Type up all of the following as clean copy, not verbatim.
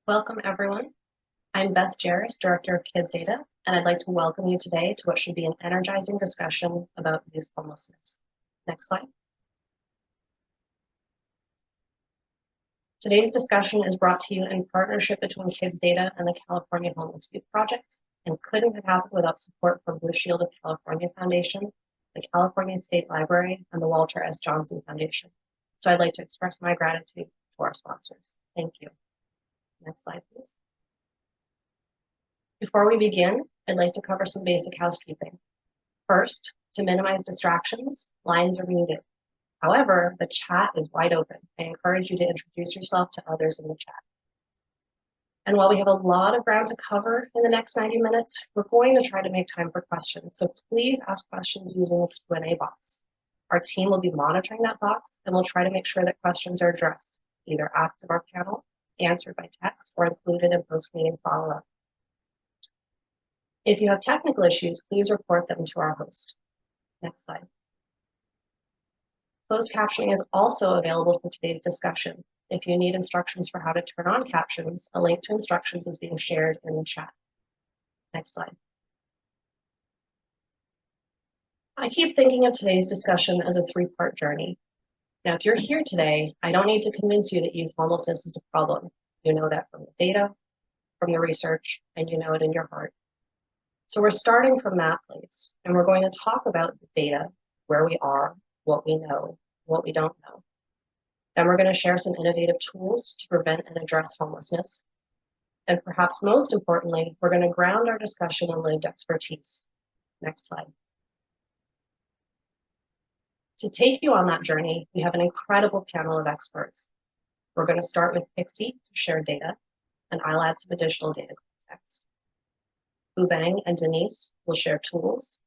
Welcome, everyone. I'm Beth Jarris, Director of KidsData, and I'd like to welcome you today to what should be an energizing discussion about youth homelessness. Next slide. Today's discussion is brought to you in partnership between KidsData and the California Homeless Youth Project, and couldn't have happened without support from Blue Shield of California Foundation, the California State Library, and the Walter S. Johnson Foundation. So I'd like to express my gratitude to our sponsors. Thank you. Next slide, please. Before we begin, I'd like to cover some basic housekeeping. First, to minimize distractions, lines are muted. However, the chat is wide open. I encourage you to introduce yourself to others in the chat. And while we have a lot of ground to cover in the next 90 minutes, we're going to try to make time for questions. So please ask questions using the Q&A box. Our team will be monitoring that box, and we'll try to make sure that questions are addressed, either asked of our panel, answered by text, or included in post-meeting follow-up. If you have technical issues, please report them to our host. Next slide. Closed captioning is also available for today's discussion. If you need instructions for how to turn on captions, a link to instructions is being shared in the chat. Next slide. I keep thinking of today's discussion as a three-part journey. Now, if you're here today, I don't need to convince you that youth homelessness is a problem. You know that from the data, from the research, and you know it in your heart. So we're starting from that place, and we're going to talk about the data, where we are, what we know, what we don't know. Then we're going to share some innovative tools to prevent and address homelessness. And perhaps most importantly, we're going to ground our discussion in lived expertise. Next slide. To take you on that journey, we have an incredible panel of experts. We're going to start with Pixie to share data, and I'll add some additional data context. Ubang and Denise will share tools,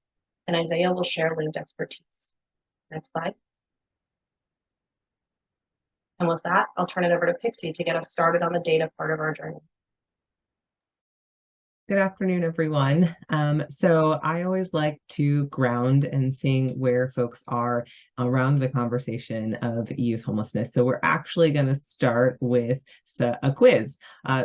and Isaiah will share lived expertise. Next slide. And with that, I'll turn it over to Pixie to get us started on the data part of our journey. Good afternoon, everyone. So I always like to ground and seeing where folks are around the conversation of youth homelessness. So we're actually going to start with a quiz.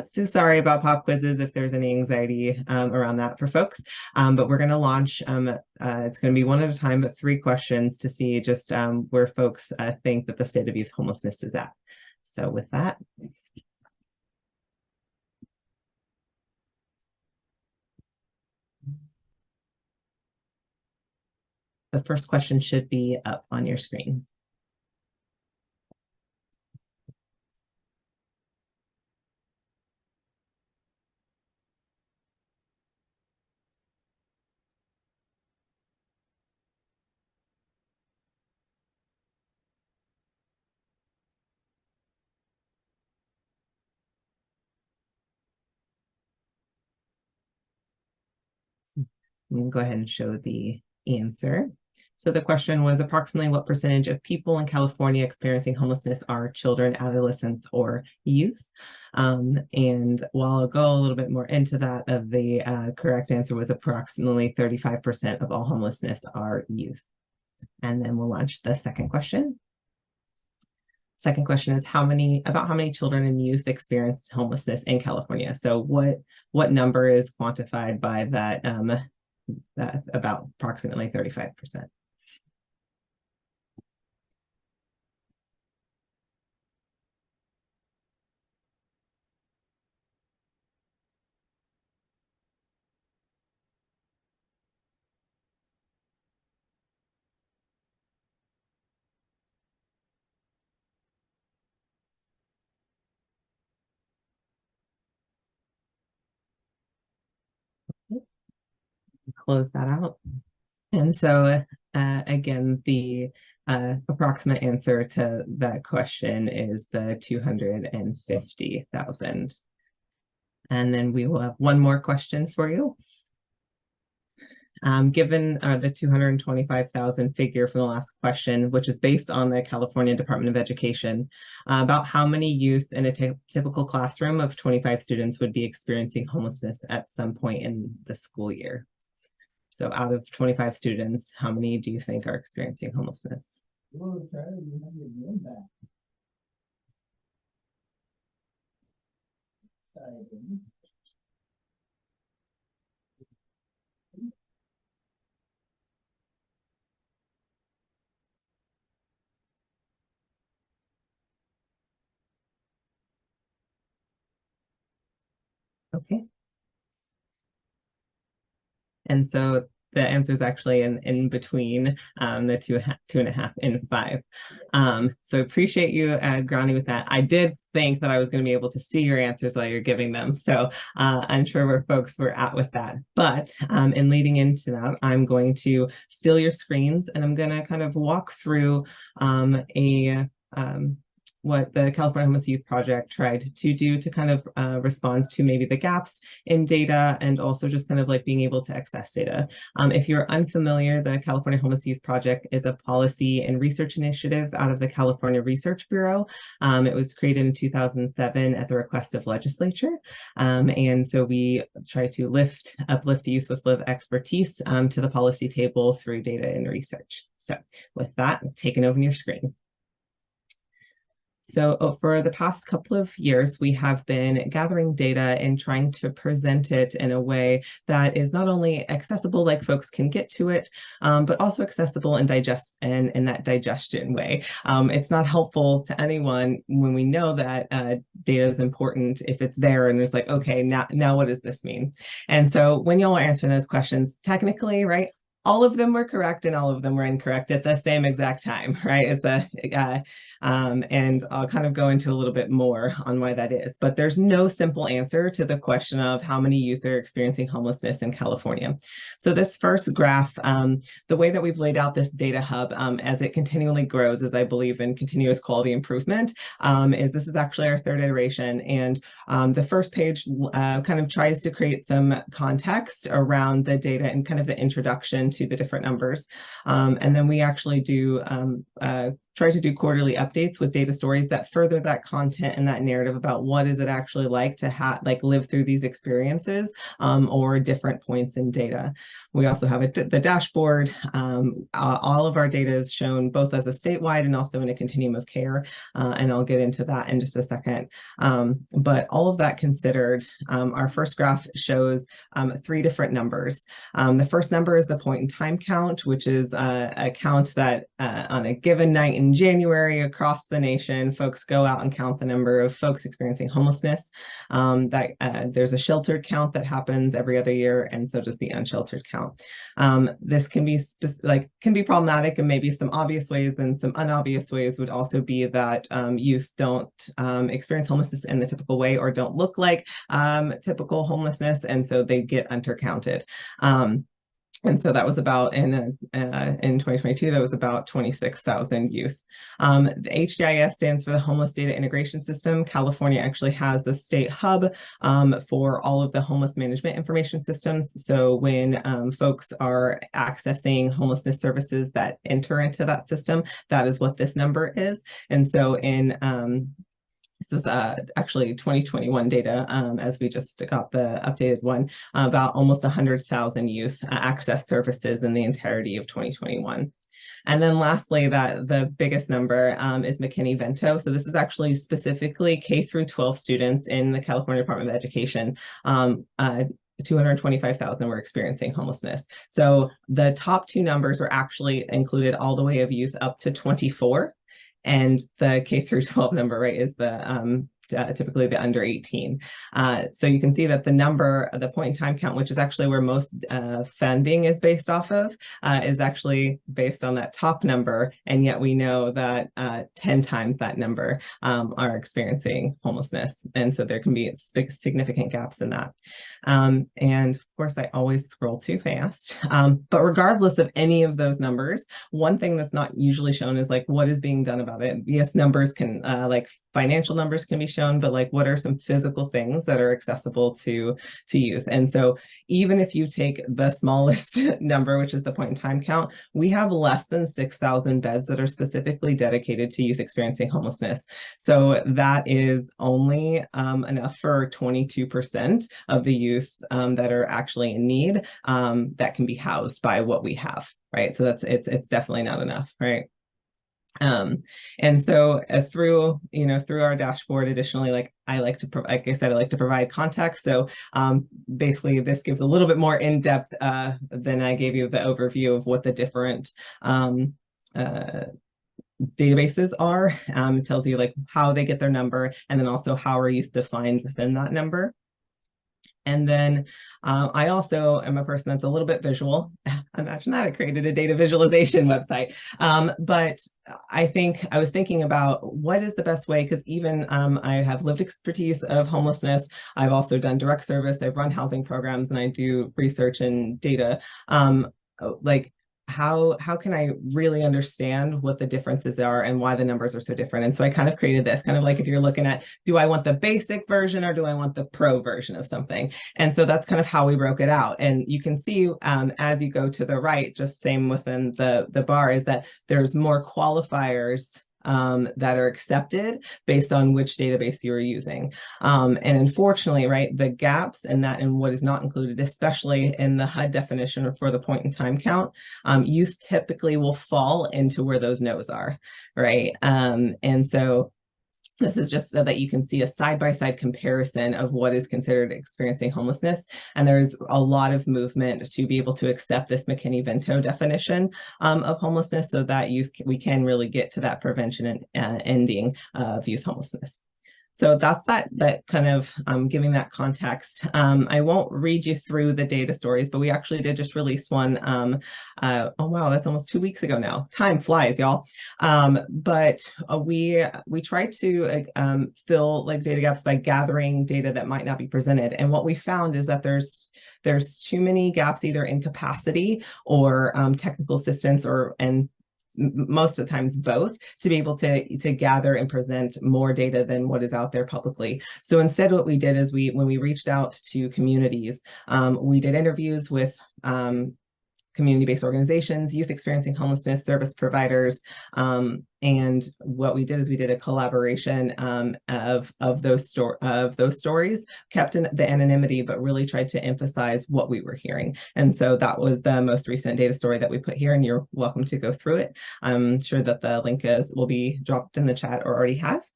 So sorry about pop quizzes if there's any anxiety around that for folks, but we're going to launch, it's going to be one at a time, but 3 questions to see just where folks think that the state of youth homelessness is at. So with that. The first question should be up on your screen. I'm going to go ahead and show the answer. So the question was, approximately what percentage of people in California experiencing homelessness are children, adolescents, or youth? And while I'll go a little bit more into that, the correct answer was approximately 35% of all homelessness are youth. And then we'll launch the second question. Second question is about how many children and youth experience homelessness in California? So what number is quantified by that, that about approximately 35%? Close that out. And so again, the approximate answer to that question is the 250,000. And then we will have one more question for you. Given the 225,000 figure from the last question, which is based on the California Department of Education, about how many youth in a typical classroom of 25 students would be experiencing homelessness at some point in the school year? So out of 25 students, how many do you think are experiencing homelessness? Okay. And so the answer is actually in between the 2.5 and 5. So appreciate you grounding with that. I did think that I was going to be able to see your answers while you're giving them. So I'm sure where folks were at with that. But in leading into that, I'm going to steal your screens and I'm going to kind of walk through what the California Homeless Youth Project tried to do to kind of respond to maybe the gaps in data and also just kind of like being able to access data. If you're unfamiliar, the California Homeless Youth Project is a policy and research initiative out of the California Research Bureau. It was created in 2007 at the request of legislature. And so we try to uplift youth with lived expertise to the policy table through data and research. So with that, taking over your screen. So for the past couple of years, we have been gathering data and trying to present it in a way that is not only accessible, like folks can get to it, but also accessible and in that digestion way. It's not helpful to anyone when we know that data is important if it's there and it's like, okay, now what does this mean? And so when y'all are answering those questions, technically, right, all of them were correct and all of them were incorrect at the same exact time, right? And I'll kind of go into a little bit more on why that is. But there's no simple answer to the question of how many youth are experiencing homelessness in California. So this first graph, the way that we've laid out this data hub as it continually grows, as I believe in continuous quality improvement, is this is actually our third iteration. And the first page kind of tries to create some context around the data and kind of the introduction to the different numbers. And then we actually do try to do quarterly updates with data stories that further that content and that narrative about what is it actually like to live through these experiences or different points in data. We also have the dashboard. All of our data is shown both as a statewide and also in a continuum of care. And I'll get into that in just a second. But all of that considered, our first graph shows 3 different numbers. The first number is the point in time count, which is a count that on a given night in January across the nation, folks go out and count the number of folks experiencing homelessness. There's a sheltered count that happens every other year, and so does the unsheltered count. This can be problematic in maybe some obvious ways, and some unobvious ways would also be that youth don't experience homelessness in the typical way or don't look like typical homelessness, and so they get undercounted. And so that was about in 2022, that was about 26,000 youth. The HDIS stands for the Homeless Data Integration System. California actually has the state hub for all of the homeless management information systems. So when folks are accessing homelessness services that enter into that system, that is what this number is. And so this is actually 2021 data, as we just got the updated one, about almost 100,000 youth access services in the entirety of 2021. And then lastly, the biggest number is McKinney-Vento. So this is actually specifically K through 12 students in the California Department of Education. 225,000 were experiencing homelessness. So the top 2 numbers were actually included all the way of youth up to 24. And the K through 12 number, right, is the typically the under 18. So you can see that the number, the point in time count, which is actually where most funding is based off of, is actually based on that top number. And yet we know that 10 times that number are experiencing homelessness. And so there can be significant gaps in that. And of course, I always scroll too fast. But regardless of any of those numbers, one thing that's not usually shown is like what is being done about it. Yes, numbers can like financial numbers can be shown, but like what are some physical things that are accessible to youth? And so even if you take the smallest number, which is the point in time count, we have less than 6,000 beds that are specifically dedicated to youth experiencing homelessness. So that is only enough for 22% of the youth that are actually in need that can be housed by what we have, right? So it's definitely not enough, right? And so through our dashboard, additionally, like I said, I like to provide context. So basically this gives a little bit more in-depth than I gave you the overview of what the different databases are. It tells you like how they get their number, and then also how are youth defined within that number. And then I also am a person that's a little bit visual. Imagine that, I created a data visualization website. But I was thinking about what is the best way, because even I have lived expertise of homelessness. I've also done direct service. I've run housing programs, and I do research and data. Like how can I really understand what the differences are and why the numbers are so different? And so I kind of created this, kind of like if you're looking at, do I want the basic version or do I want the pro version of something? And so that's kind of how we broke it out. And you can see as you go to the right, just same within the bar, is that there's more qualifiers that are accepted based on which database you're using. And unfortunately, right, the gaps in that and what is not included, especially in the HUD definition for the point in time count, youth typically will fall into where those no's are, right? And so this is just so that you can see a side-by-side comparison of what is considered experiencing homelessness. And there's a lot of movement to be able to accept this McKinney-Vento definition of homelessness, so that we can really get to that prevention and ending of youth homelessness. So that's that kind of giving that context. I won't read you through the data stories, but we actually did just release one. Oh wow, that's almost 2 weeks ago now. Time flies, y'all. But we tried to fill like data gaps by gathering data that might not be presented. And what we found is that there's too many gaps, either in capacity or technical assistance, and most of the times both, to be able to gather and present more data than what is out there publicly. So instead, what we did is when we reached out to communities, we did interviews with community-based organizations, youth experiencing homelessness, service providers, and what we did is we did a collaboration of those stories, kept in the anonymity, but really tried to emphasize what we were hearing. And so that was the most recent data story that we put here, and you're welcome to go through it. I'm sure that the link will be dropped in the chat, or already has.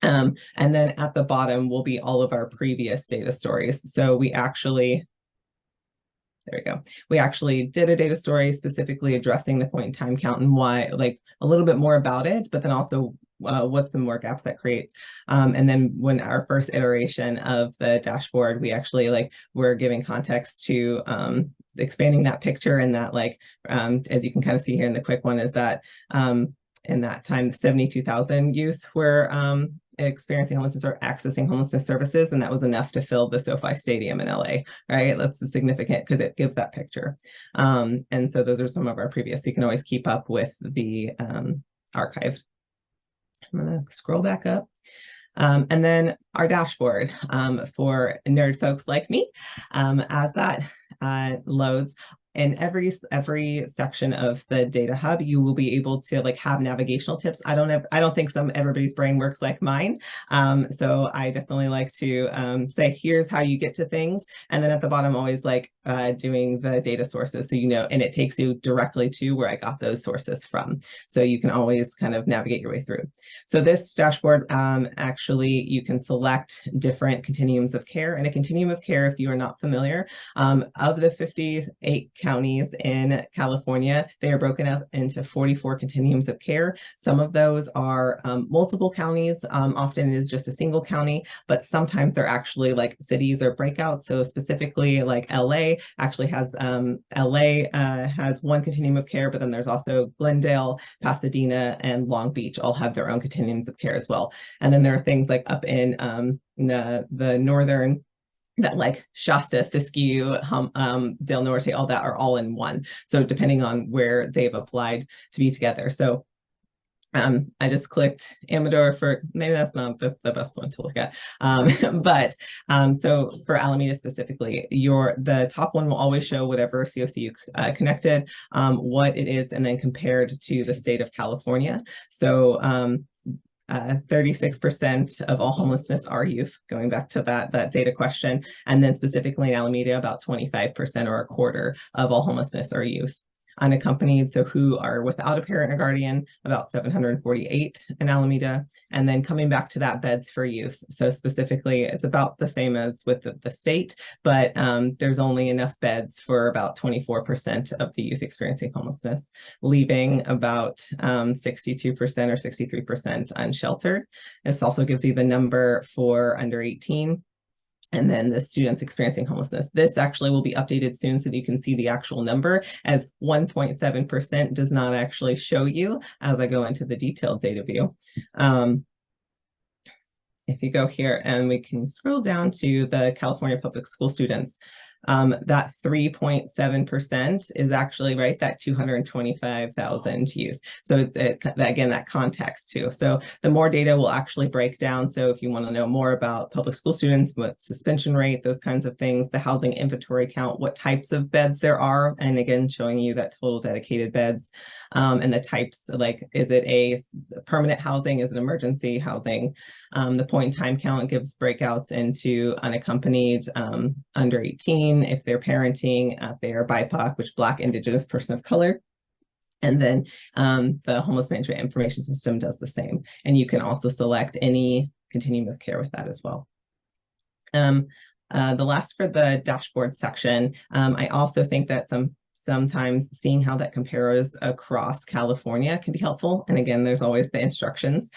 And then at the bottom will be all of our previous data stories. So there we go. We actually did a data story specifically addressing the point in time count and why, like a little bit more about it, but then also what some more gaps that creates. And then when our first iteration of the dashboard, we actually we're giving context to expanding that picture, and that as you can kind of see here in the quick one, is that in that time, 72,000 youth were experiencing homelessness or accessing homelessness services, and that was enough to fill the SoFi Stadium in LA, right? That's significant because it gives that picture. And so those are some of our previous, so you can always keep up with the archived. I'm gonna scroll back up. And then our dashboard for nerd folks like me, as that loads. In every section of the data hub, you will be able to have navigational tips. I don't think everybody's brain works like mine. So I definitely like to say, here's how you get to things. And then at the bottom, always doing the data sources. So, and it takes you directly to where I got those sources from. So you can always kind of navigate your way through. So this dashboard, actually, you can select different continuums of care. And a continuum of care, if you are not familiar, of the 58 counties in California, they are broken up into 44 continuums of care. Some of those are multiple counties. Often it is just a single county, but sometimes they're actually cities or breakouts. So specifically LA actually has, has one continuum of care, but then there's also Glendale, Pasadena, and Long Beach all have their own continuums of care as well. And then there are things up in the northern, that Shasta, Siskiyou, Del Norte, all that are all in one. So depending on where they've applied to be together. So I just clicked Amador for, maybe that's not the best one to look at. But so for Alameda specifically, the top one will always show whatever COC you connected, what it is, and then compared to the state of California. So 36% of all homelessness are youth, going back to that data question. And then specifically in Alameda, about 25% or a quarter of all homelessness are youth. unaccompanied, so who are without a parent or guardian, about 748 in Alameda. And then coming back to that, beds for youth. So specifically, it's about the same as with the state, but there's only enough beds for about 24% of the youth experiencing homelessness, leaving about 62% or 63% unsheltered. This also gives you the number for under 18. And then the students experiencing homelessness. This actually will be updated soon so that you can see the actual number, as 1.7% does not actually show you as I go into the detailed data view. If you go here and we can scroll down to the California public school students, that 3.7% is actually, right, that 225,000 youth. So it's again, that context too. So the more data will actually break down. So if you want to know more about public school students, what suspension rate, those kinds of things, the housing inventory count, what types of beds there are, and again, showing you that total dedicated beds, and the types, like, is it a permanent housing, is it emergency housing? The point in time count gives breakouts into unaccompanied, under 18, if they're parenting, if they are BIPOC, which Black, Indigenous, person of color. And then the homeless management information system does the same. And you can also select any continuum of care with that as well. The last for the dashboard section, I also think that sometimes seeing how that compares across California can be helpful. And again, there's always the instructions.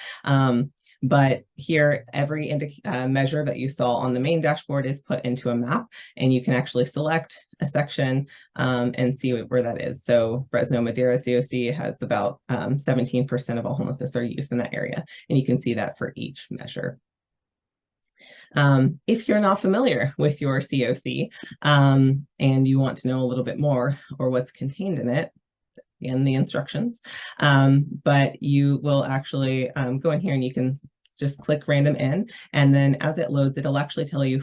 But here, every measure that you saw on the main dashboard is put into a map, and you can actually select a section and see where that is. So Fresno Madera COC has about 17% of all homelessness are youth in that area, and you can see that for each measure. If you're not familiar with your COC and you want to know a little bit more or what's contained in it, in the instructions, but you will actually go in here and you can just click random in, and then as it loads, it'll actually tell you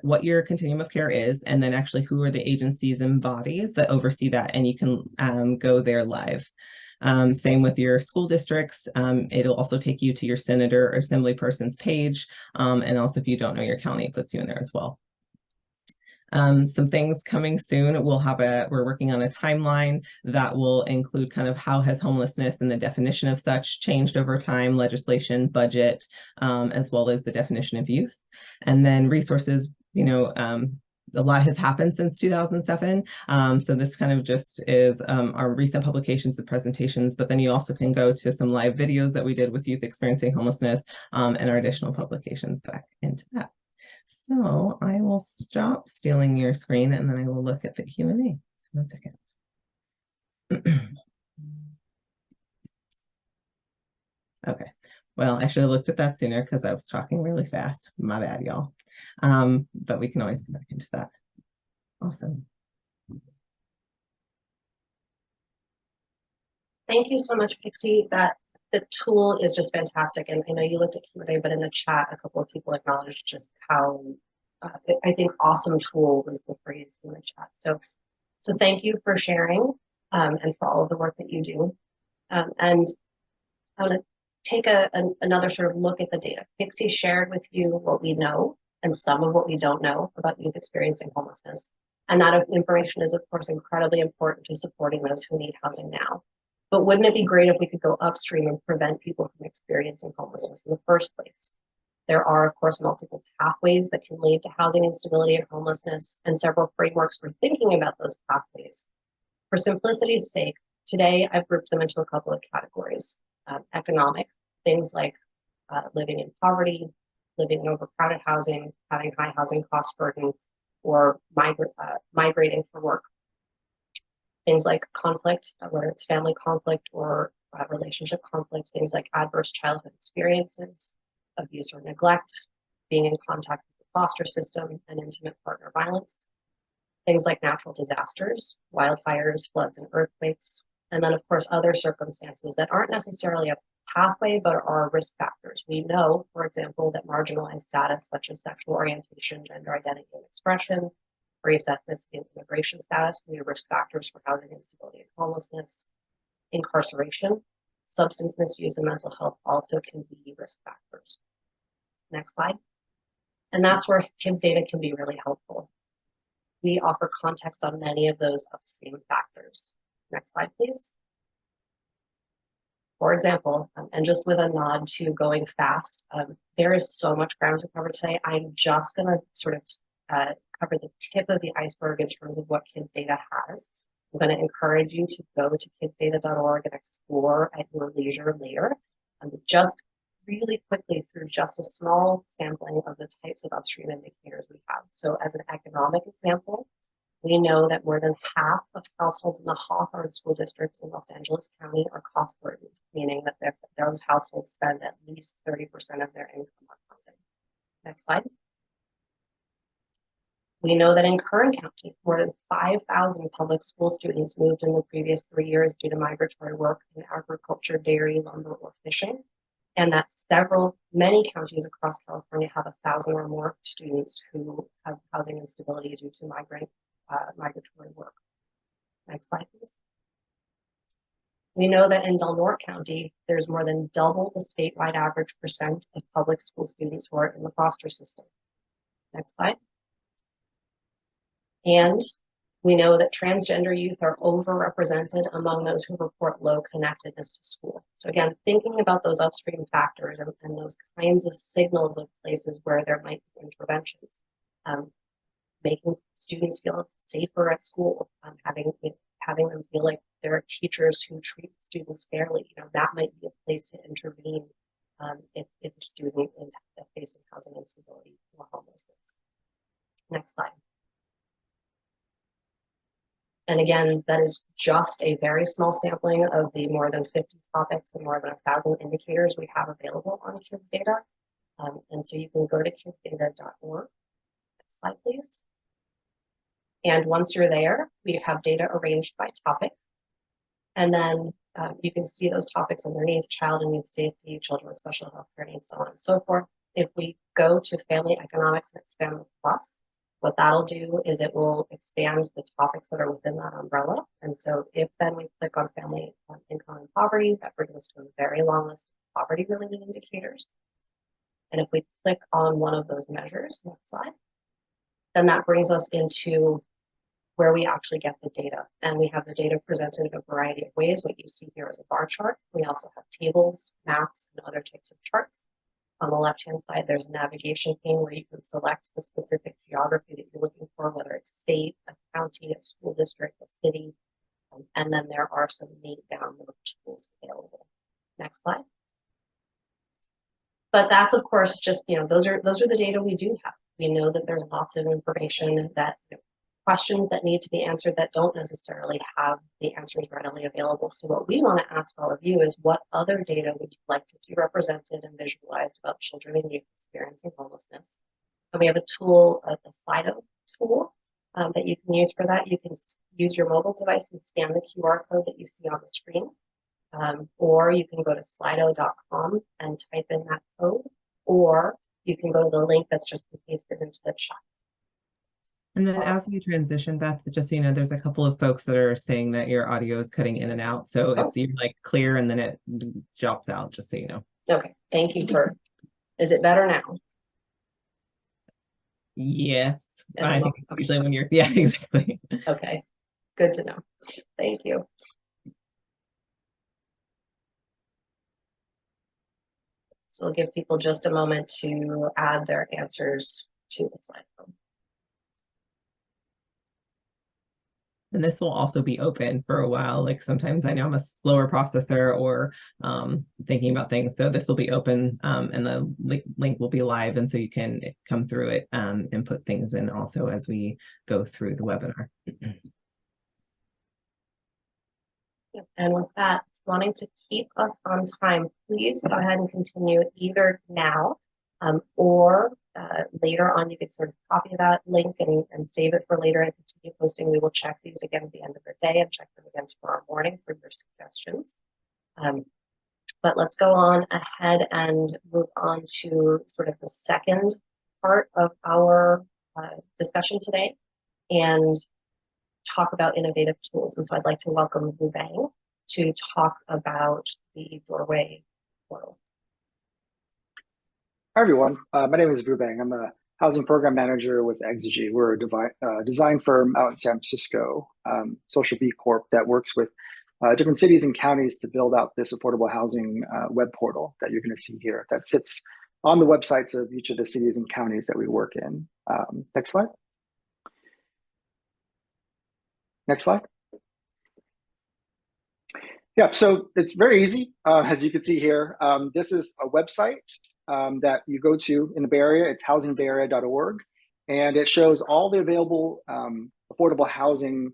what your continuum of care is, and then actually who are the agencies and bodies that oversee that, and you can go there live. Same with your school districts. It'll also take you to your senator or assembly person's page, and also if you don't know your county, it puts you in there as well. Some things coming soon. We're working on a timeline that will include kind of how has homelessness and the definition of such changed over time, legislation, budget, as well as the definition of youth. And then resources, a lot has happened since 2007. So this kind of just is our recent publications and presentations, but then you also can go to some live videos that we did with youth experiencing homelessness, and our additional publications back into that. So I will stop stealing your screen and then I will look at the Q&A. So 1 second. Okay. Well, I should have looked at that sooner because I was talking really fast. My bad, y'all. But we can always go back into that. Awesome. Thank you so much, Pixie. The tool is just fantastic. And I know you looked at Q&A, but in the chat, a couple of people acknowledged just how, I think, awesome tool was the phrase in the chat. So thank you for sharing and for all of the work that you do. And I want to take another sort of look at the data. Pixie shared with you what we know and some of what we don't know about youth experiencing homelessness. And that information is, of course, incredibly important to supporting those who need housing now. But wouldn't it be great if we could go upstream and prevent people from experiencing homelessness in the first place? There are, of course, multiple pathways that can lead to housing instability and homelessness, and several frameworks for thinking about those pathways. For simplicity's sake, today I've grouped them into a couple of categories. Economic, things like living in poverty, living in overcrowded housing, having high housing cost burden, or migrating for work. Things like conflict, whether it's family conflict or relationship conflict, things like adverse childhood experiences, abuse or neglect, being in contact with the foster system, and intimate partner violence. Things like natural disasters, wildfires, floods, and earthquakes. And then, of course, other circumstances that aren't necessarily a pathway, but are risk factors. We know, for example, that marginalized status, such as sexual orientation, gender identity, and expression, race, ethnicity, and immigration status can be risk factors for housing instability and homelessness. Incarceration, substance misuse, and mental health also can be risk factors. Next slide. And that's where KidsData can be really helpful. We offer context on many of those upstream factors. Next slide, please. For example, and just with a nod to going fast, there is so much ground to cover today. I'm just going to sort of cover the tip of the iceberg in terms of what KidsData has. I'm going to encourage you to go to kidsdata.org and explore at your leisure later. Just really quickly through just a small sampling of the types of upstream indicators we have. So as an economic example, we know that more than half of households in the Hawthorne School District in Los Angeles County are cost burdened, meaning that those households spend at least 30% of their income on housing. Next slide. We know that in Kern County, more than 5,000 public school students moved in the previous 3 years due to migratory work in agriculture, dairy, lumber, or fishing, and that many counties across California have 1,000 or more students who have housing instability due to migratory work. Next slide, please. We know that in Del Norte County, there's more than double the statewide average percent of public school students who are in the foster system. Next slide. And we know that transgender youth are overrepresented among those who report low connectedness to school. So again, thinking about those upstream factors and those kinds of signals of places where there might be interventions, making students feel safer at school, having them feel like there are teachers who treat students fairly. That might be a place to intervene if a student is facing housing instability or homelessness. Next slide. And again, that is just a very small sampling of the more than 50 topics and more than 1,000 indicators we have available on KidsData. And so you can go to kidsdata.org. Next slide, please. And once you're there, we have data arranged by topic. And then you can see those topics underneath: child and youth safety, children with special health care needs, so on and so forth. If we go to family economics and expand with plus, what that'll do is it will expand the topics that are within that umbrella. And so if then we click on family income and poverty, that brings us to a very long list of poverty-related indicators. And if we click on one of those measures, next slide, then that brings us into where we actually get the data. And we have the data presented in a variety of ways. What you see here is a bar chart. We also have tables, maps, and other types of charts. On the left-hand side, there's a navigation pane where you can select the specific geography that you're looking for, whether it's state, a county, a school district, a city, and then there are some neat download tools available. Next slide. But that's, of course, just, those are the data we do have. We know that there's lots of information that questions that need to be answered that don't necessarily have the answers readily available. So what we want to ask all of you is, what other data would you like to see represented and visualized about children and youth experiencing homelessness? And we have a tool, a Slido tool that you can use for that. You can use your mobile device and scan the QR code that you see on the screen. Or you can go to slido.com and type in that code, or you can go to the link that's just been pasted into the chat. And then as we transition, Beth, just so you know, there's a couple of folks that are saying that your audio is cutting in and out. So it's you're like clear and then it drops out, just so you know. Okay, thank you, Kurt. Is it better now? Yes, I think usually when you're, yeah, exactly. Okay, good to know. Thank you. So we'll give people just a moment to add their answers to the slide. And this will also be open for a while. Like sometimes I know I'm a slower processor or thinking about things. So this will be open and the link will be live. And so you can come through it and put things in also as we go through the webinar. And with that, wanting to keep us on time, please go ahead and continue either now or later on. You could sort of copy that link and save it for later and continue posting. We will check these again at the end of the day and check them again tomorrow morning for your suggestions. But let's go on ahead and move on to sort of the second part of our discussion today and talk about innovative tools. And so I'd like to welcome Vu Bang to talk about the Doorway portal. Hi, everyone. My name is Vu Bang. I'm a housing program manager with Exigy. We're a design firm out in San Francisco, social B Corp that works with different cities and counties to build out this affordable housing web portal that you're going to see here that sits on the websites of each of the cities and counties that we work in. Next slide. Next slide. Yeah, so it's very easy, as you can see here. This is a website that you go to in the Bay Area. It's housingbayarea.org, and it shows all the available affordable housing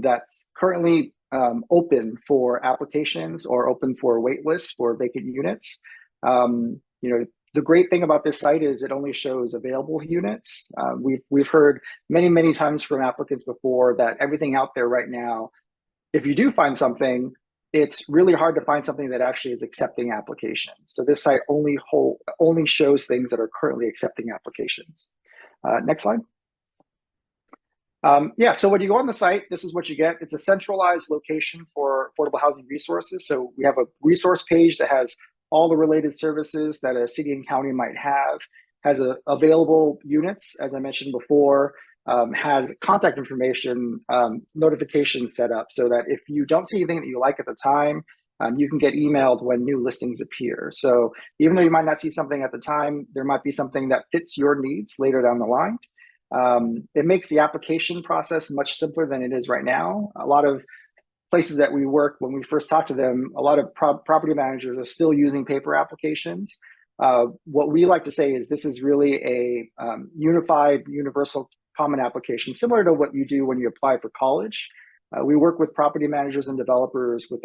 that's currently open for applications or open for wait lists for vacant units. The great thing about this site is it only shows available units. We've heard many times from applicants before that everything out there right now, if you do find something, it's really hard to find something that actually is accepting applications. So this site only shows things that are currently accepting applications. Next slide. So when you go on the site, this is what you get. It's a centralized location for affordable housing resources. So we have a resource page that has all the related services that a city and county might have, has available units, as I mentioned before, has contact information, notifications set up so that if you don't see anything that you like at the time, you can get emailed when new listings appear. So even though you might not see something at the time, there might be something that fits your needs later down the line. It makes the application process much simpler than it is right now. A lot of places that we work, when we first talk to them, a lot of property managers are still using paper applications. What we like to say is this is really a unified, universal common application, similar to what you do when you apply for college. We work with property managers and developers with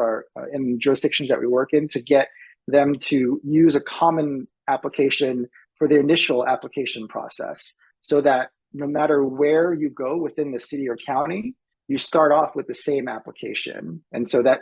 in jurisdictions that we work in to get them to use a common application for the initial application process, so that no matter where you go within the city or county, you start off with the same application. And so that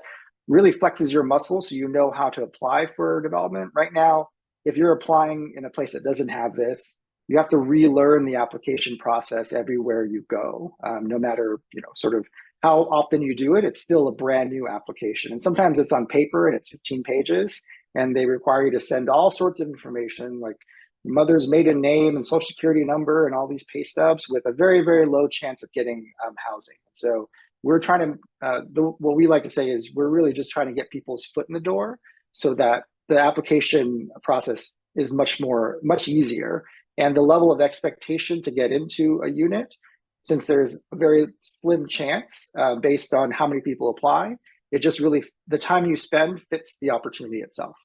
really flexes your muscle so you know how to apply for development. Right now, if you're applying in a place that doesn't have this, you have to relearn the application process everywhere you go. No matter sort of how often you do it, it's still a brand new application. And sometimes it's on paper and it's 15 pages, and they require you to send all sorts of information like mother's maiden name and social security number and all these pay stubs with a very low chance of getting housing. So we're trying to, what we like to say is we're really just trying to get people's foot in the door so that the application process is much easier. And the level of expectation to get into a unit, since there's a very slim chance based on how many people apply, it just really, the time you spend fits the opportunity itself.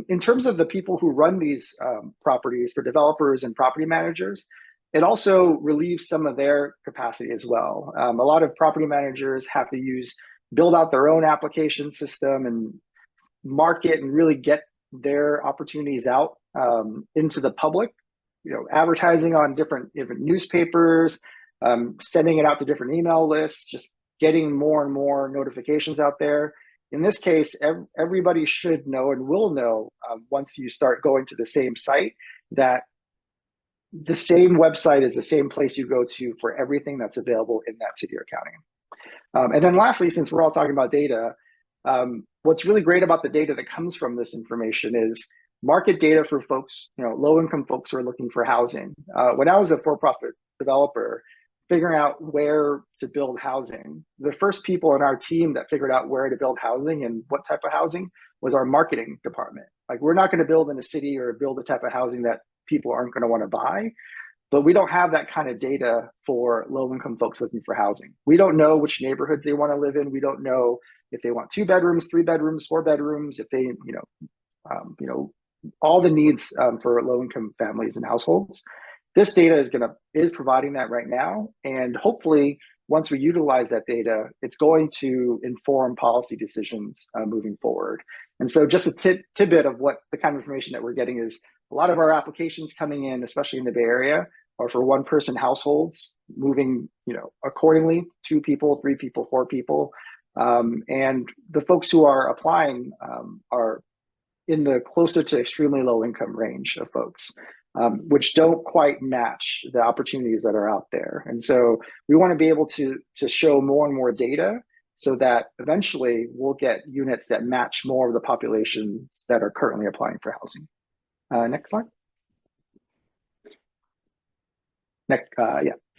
In terms of the people who run these properties for developers and property managers, it also relieves some of their capacity as well. A lot of property managers have to build out their own application system and market and really get their opportunities out into the public, advertising on different newspapers, sending it out to different email lists, just getting more and more notifications out there. In this case, everybody should know and will know once you start going to the same site that the same website is the same place you go to for everything that's available in that city or county. And then lastly, since we're all talking about data, what's really great about the data that comes from this information is market data for folks, low-income folks who are looking for housing. When I was a for-profit developer, figuring out where to build housing, the first people in our team that figured out where to build housing and what type of housing was our marketing department. Like, we're not going to build in a city or build a type of housing that people aren't going to want to buy, but we don't have that kind of data for low-income folks looking for housing. We don't know which neighborhoods they want to live in. We don't know if they want 2 bedrooms, 3 bedrooms, 4 bedrooms, if they, all the needs for low-income families and households. This data is providing that right now, and hopefully, once we utilize that data, it's going to inform policy decisions moving forward. And so, just a tidbit of what the kind of information that we're getting is a lot of our applications coming in, especially in the Bay Area, are for 1-person households, moving, accordingly, 2 people, 3 people, 4 people, and the folks who are applying are in the closer to extremely low income range of folks, which don't quite match the opportunities that are out there. And so we want to be able to show more and more data so that eventually we'll get units that match more of the populations that are currently applying for housing. Next slide. Next,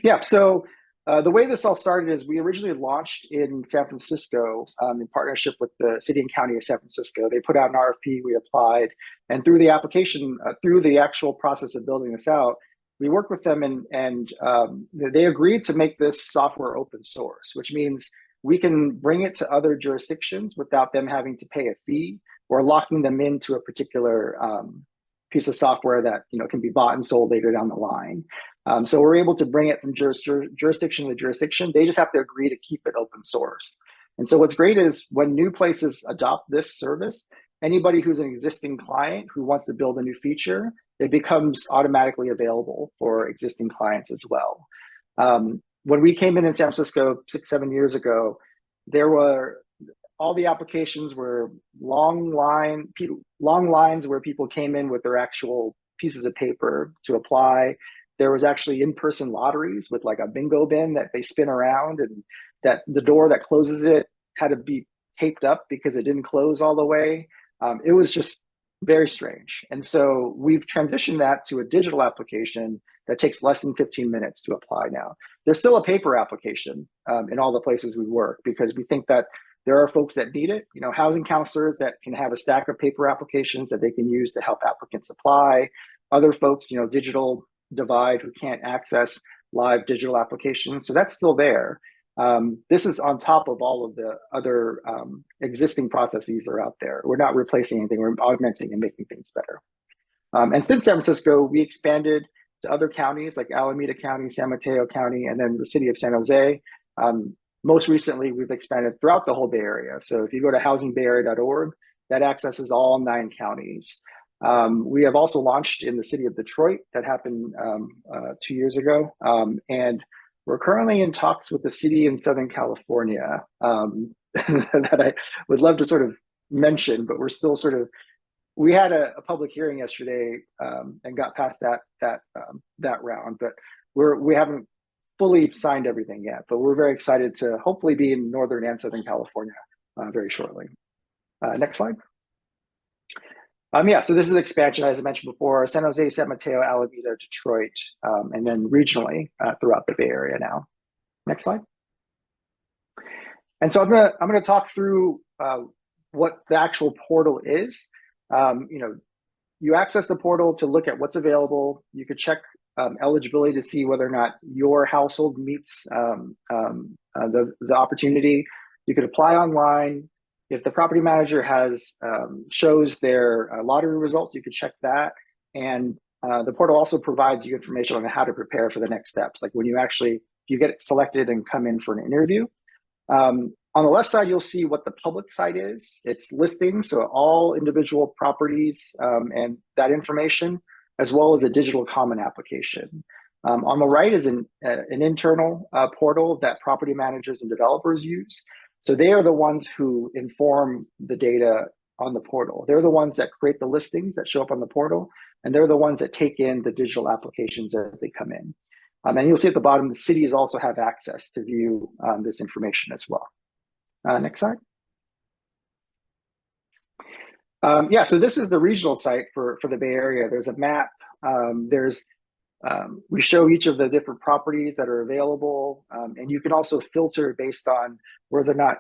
yeah. So the way this all started is we originally launched in San Francisco in partnership with the city and county of San Francisco. They put out an RFP, we applied, and through the application, through the actual process of building this out, we worked with them and they agreed to make this software open source, which means we can bring it to other jurisdictions without them having to pay a fee or locking them into a particular piece of software that can be bought and sold later down the line. So we're able to bring it from jurisdiction to jurisdiction. They just have to agree to keep it open source. And so what's great is when new places adopt this service, anybody who's an existing client who wants to build a new feature, it becomes automatically available for existing clients as well. When we came in San Francisco 6-7 years ago, all the applications were long lines where people came in with their actual pieces of paper to apply. There was actually in-person lotteries with like a bingo bin that they spin around, and that the door that closes it had to be taped up because it didn't close all the way. It was just very strange. And so we've transitioned that to a digital application that takes less than 15 minutes to apply now. There's still a paper application in all the places we work because we think that there are folks that need it, housing counselors that can have a stack of paper applications that they can use to help applicants apply. Other folks, digital divide who can't access live digital applications. So that's still there. This is on top of all of the other existing processes that are out there. We're not replacing anything, we're augmenting and making things better. And since San Francisco, we expanded to other counties like Alameda County, San Mateo County, and then the city of San Jose. Most recently, we've expanded throughout the whole Bay Area. So if you go to housingbayarea.org, that accesses all 9 counties. We have also launched in the city of Detroit. That happened 2 years ago. And we're currently in talks with the city in Southern California that I would love to sort of mention, but we're still we had a public hearing yesterday and got past that round, but we haven't fully signed everything yet, but we're very excited to hopefully be in Northern and Southern California very shortly. Next slide. So this is expansion, as I mentioned before, San Jose, San Mateo, Alameda, Detroit, and then regionally throughout the Bay Area now. Next slide. And so I'm gonna talk through what the actual portal is. You access the portal to look at what's available. You could check eligibility to see whether or not your household meets the opportunity. You could apply online. If the property manager shows their lottery results, you could check that. And the portal also provides you information on how to prepare for the next steps. Like when if you get selected and come in for an interview. On the left side, you'll see what the public site is. It's listings, so all individual properties and that information, as well as a digital common application. On the right is an internal portal that property managers and developers use. So they are the ones who inform the data on the portal. They're the ones that create the listings that show up on the portal, and they're the ones that take in the digital applications as they come in. And you'll see at the bottom, the cities also have access to view this information as well. Next slide. So this is the regional site for the Bay Area. There's a map. We show each of the different properties that are available, and you can also filter based on whether or not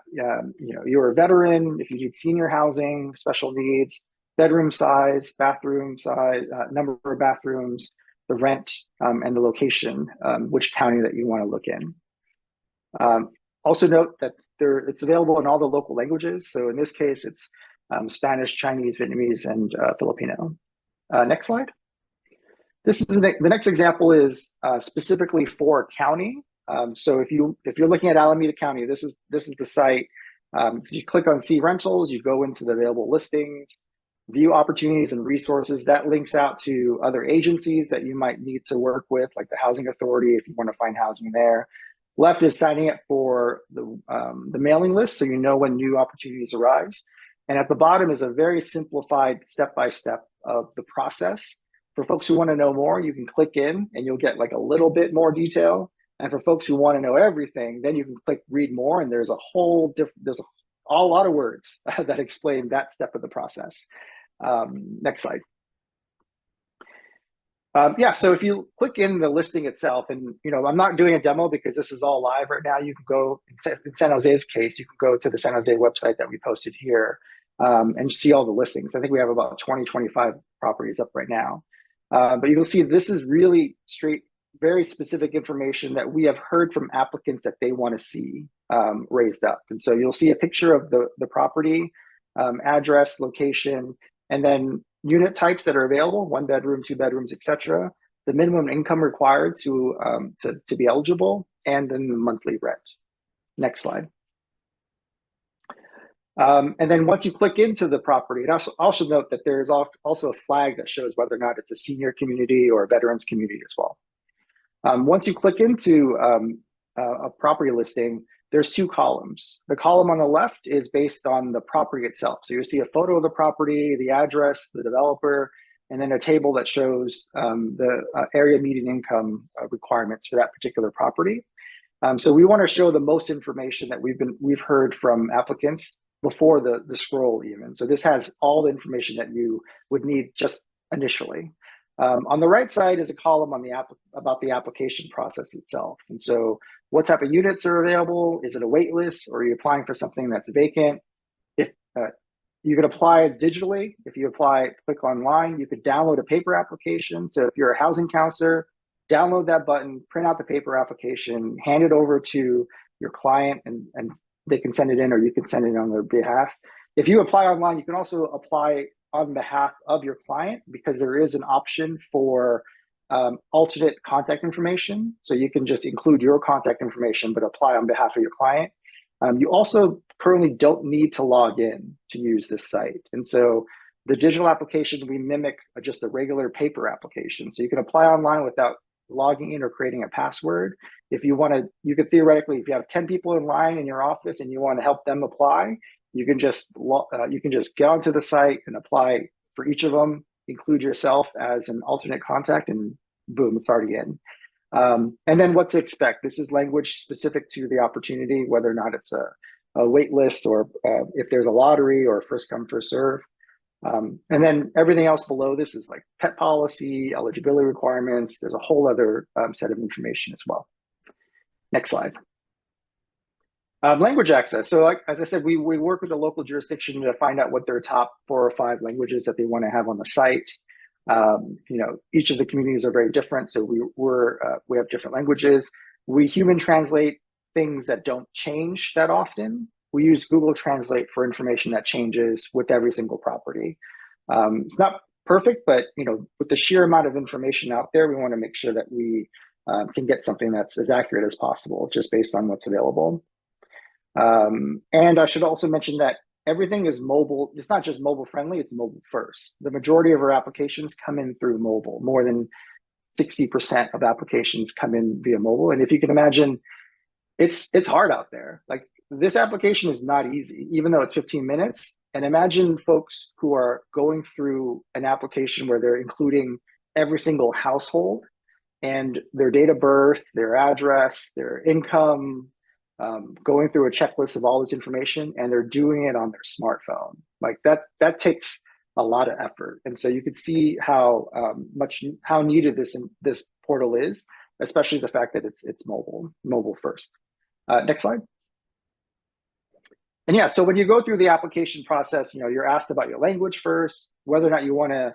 you're a veteran, if you need senior housing, special needs, bedroom size, bathroom size, number of bathrooms, the rent, and the location, which county that you want to look in. Also note that it's available in all the local languages. So in this case, it's Spanish, Chinese, Vietnamese, and Filipino. Next slide. The next example is specifically for a county. So if you're looking at Alameda County, this is the site. If you click on See Rentals, you go into the available listings, view opportunities and resources. That links out to other agencies that you might need to work with, like the Housing Authority, if you want to find housing there. Left is signing up for the mailing list, so you know when new opportunities arise. And at the bottom is a very simplified step-by-step of the process. For folks who want to know more, you can click in and you'll get like a little bit more detail. And for folks who want to know everything, then you can click read more, and there's a lot of words that explain that step of the process. Next slide. Yeah, so if you click in the listing itself, and I'm not doing a demo because this is all live right now. You can go, in San Jose's case, you can go to the San Jose website that we posted here and see all the listings. I think we have about 25 properties up right now. But you'll see this is really straight, very specific information that we have heard from applicants that they want to see raised up. And so you'll see a picture of the property, address, location, and then unit types that are available: 1 bedroom, 2 bedrooms, etc. The minimum income required to be eligible, and then the monthly rent. Next slide. And then once you click into the property, and also note that there is also a flag that shows whether or not it's a senior community or a veterans community as well. Once you click into a property listing, there's 2 columns. The column on the left is based on the property itself. So you'll see a photo of the property, the address, the developer, and then a table that shows the area median income requirements for that particular property. So we want to show the most information that we've heard from applicants before the scroll even. So this has all the information that you would need just initially. On the right side is a column on about the application process itself. And so what type of units are available? Is it a wait list, or are you applying for something that's vacant? If you could apply digitally. If you click online, you could download a paper application. So if you're a housing counselor, download that button, print out the paper application, hand it over to your client, and they can send it in, or you can send it on their behalf. If you apply online, you can also apply on behalf of your client, because there is an option for alternate contact information. So you can just include your contact information, but apply on behalf of your client. You also currently don't need to log in to use this site. And so the digital application, we mimic just a regular paper application. So you can apply online without logging in or creating a password. If you want to, you could theoretically, if you have 10 people in line in your office and you want to help them apply, you can just get onto the site and apply for each of them, include yourself as an alternate contact, and boom, it's already in. And then what to expect. This is language specific to the opportunity, whether or not it's a wait list, or if there's a lottery, or first come, first serve. And then everything else below this is like pet policy, eligibility requirements. There's a whole other set of information as well. Next slide. Language access. So as I said, we work with the local jurisdiction to find out what their top 4 or 5 languages that they want to have on the site. Each of the communities are very different, so we have different languages. We human translate things that don't change that often. We use Google Translate for information that changes with every single property. It's not perfect, but with the sheer amount of information out there, we want to make sure that we can get something that's as accurate as possible, just based on what's available. And I should also mention that everything is mobile. It's not just mobile friendly, it's mobile first. The majority of our applications come in through mobile. More than 60% of applications come in via mobile. And if you can imagine, it's hard out there. Like, this application is not easy, even though it's 15 minutes. And imagine folks who are going through an application where they're including every single household and their date of birth, their address, their income, going through a checklist of all this information, and they're doing it on their smartphone. Like that takes a lot of effort. And so you can see how needed this portal is, especially the fact that it's mobile first. Next slide. And yeah, so when you go through the application process, you're asked about your language first, whether or not you want to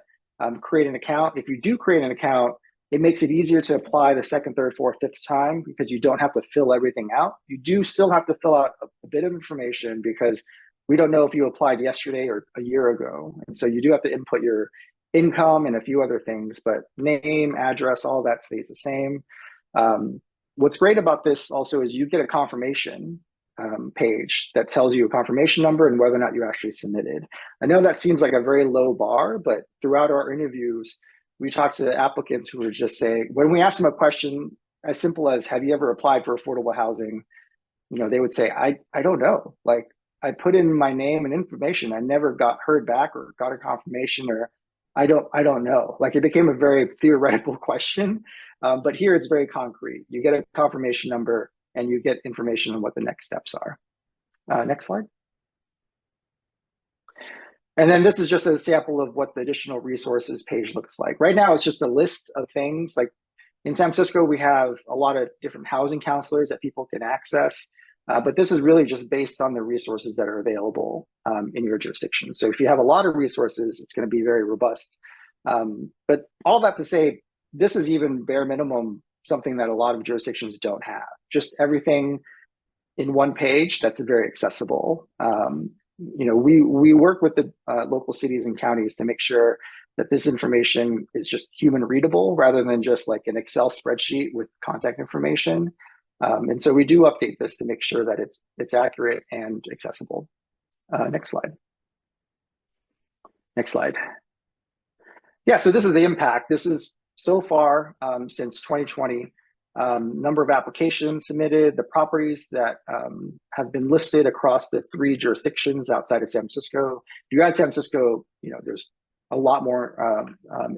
create an account. If you do create an account, it makes it easier to apply the 2nd, 3rd, 4th, 5th time, because you don't have to fill everything out. You do still have to fill out a bit of information, because we don't know if you applied yesterday or a year ago. And so you do have to input your income and a few other things, but name, address, all that stays the same. What's great about this also is you get a confirmation page that tells you a confirmation number and whether or not you actually submitted. I know that seems like a very low bar, but throughout our interviews, we talk to applicants who are just saying, when we ask them a question as simple as, have you ever applied for affordable housing? They would say, I don't know. Like, I put in my name and information. I never heard back or got a confirmation, or I don't know. Like, it became a very theoretical question, but here it's very concrete. You get a confirmation number and you get information on what the next steps are. Next slide. And then this is just a sample of what the additional resources page looks like. Right now, it's just a list of things. Like in San Francisco, we have a lot of different housing counselors that people can access. But this is really just based on the resources that are available in your jurisdiction. So if you have a lot of resources, it's going to be very robust. But all that to say, this is even bare minimum, something that a lot of jurisdictions don't have. Just everything in one page that's very accessible. We work with the local cities and counties to make sure that this information is just human readable rather than just like an Excel spreadsheet with contact information. And so we do update this to make sure that it's accurate and accessible. Next slide. Next slide. Yeah, so this is the impact. This is so far since 2020, number of applications submitted, the properties that have been listed across the 3 jurisdictions outside of San Francisco. If you add San Francisco, there's a lot more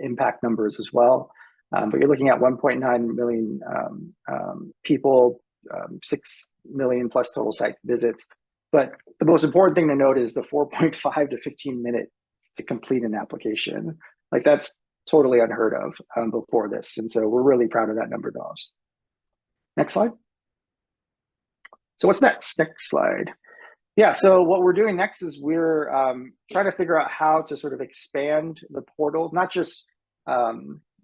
impact numbers as well. But you're looking at 1.9 million people, 6 million plus total site visits. But the most important thing to note is the 4.5 to 15 minutes to complete an application. Like that's totally unheard of before this. And so we're really proud of that number the most. Next slide. So what's next? Next slide. Yeah, so what we're doing next is we're trying to figure out how to sort of expand the portal, not just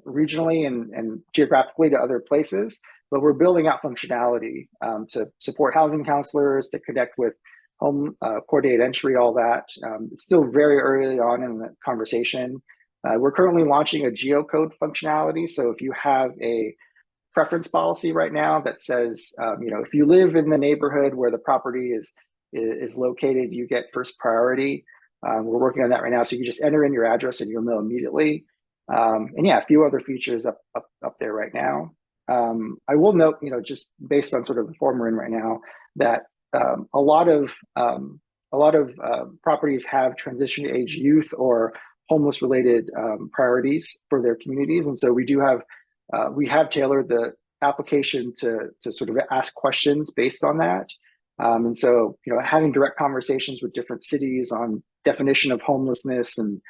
regionally and geographically to other places, but we're building out functionality to support housing counselors, to connect with home coordinated entry, all that. It's still very early on in the conversation. We're currently launching a geocode functionality. So if you have a preference policy right now that says, if you live in the neighborhood where the property is located, you get first priority. We're working on that right now. So you can just enter in your address and you'll know immediately. And yeah, a few other features up there right now. I will note, just based on sort of the form we're in right now, that a lot of properties have transition age youth or homeless related priorities for their communities. And so we have tailored the application to sort of ask questions based on that. And so, having direct conversations with different cities on definition of homelessness and,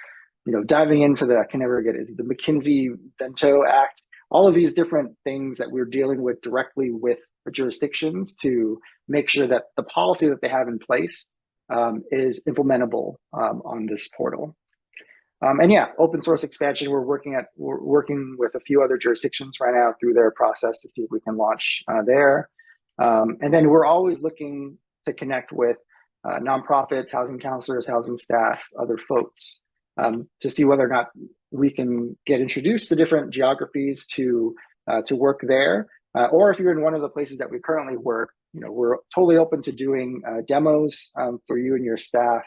diving into the McKinsey-Vento Act, all of these different things that we're dealing with directly with the jurisdictions to make sure that the policy that they have in place is implementable on this portal. And yeah, open source expansion, we're working with a few other jurisdictions right now through their process to see if we can launch there. And then we're always looking to connect with nonprofits, housing counselors, housing staff, other folks to see whether or not we can get introduced to different geographies to work there. Or if you're in one of the places that we currently work, we're totally open to doing demos for you and your staff.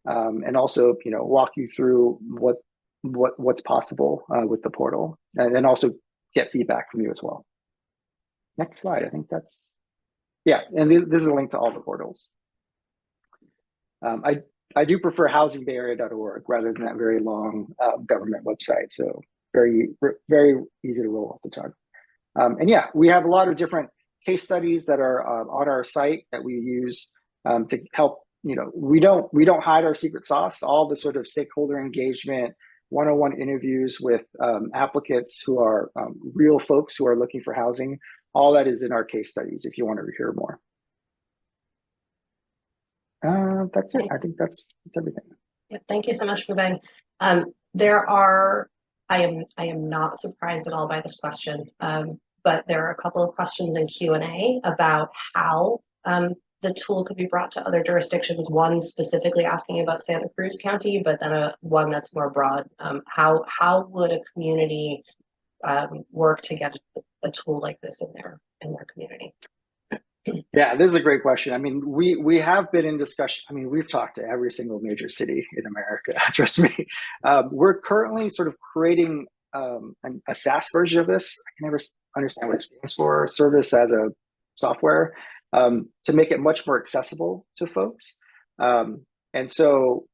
And also, walk you through what's possible with the portal, and then also get feedback from you as well. Next slide. I think that's, yeah. And this is a link to all the portals. I do prefer housingbayarea.org rather than that very long government website. So very, very easy to roll off the tongue. And yeah, we have a lot of different case studies that are on our site that we use to help. We don't hide our secret sauce. All the sort of stakeholder engagement, one-on-one interviews with applicants who are real folks who are looking for housing, all that is in our case studies if you want to hear more. That's it. I think that's everything. Yeah, thank you so much, Mubeng. I am not surprised at all by this question, but there are a couple of questions in Q&A about how the tool could be brought to other jurisdictions. One specifically asking about Santa Cruz County, but then one that's more broad. How would a community work to get a tool like this in their community? Yeah, this is a great question. I mean, we have been in discussion. I mean, we've talked to every single major city in America, trust me. We're currently sort of creating a SaaS version of this. I can never understand what it stands for, service as a software, to make it much more accessible to folks. And so,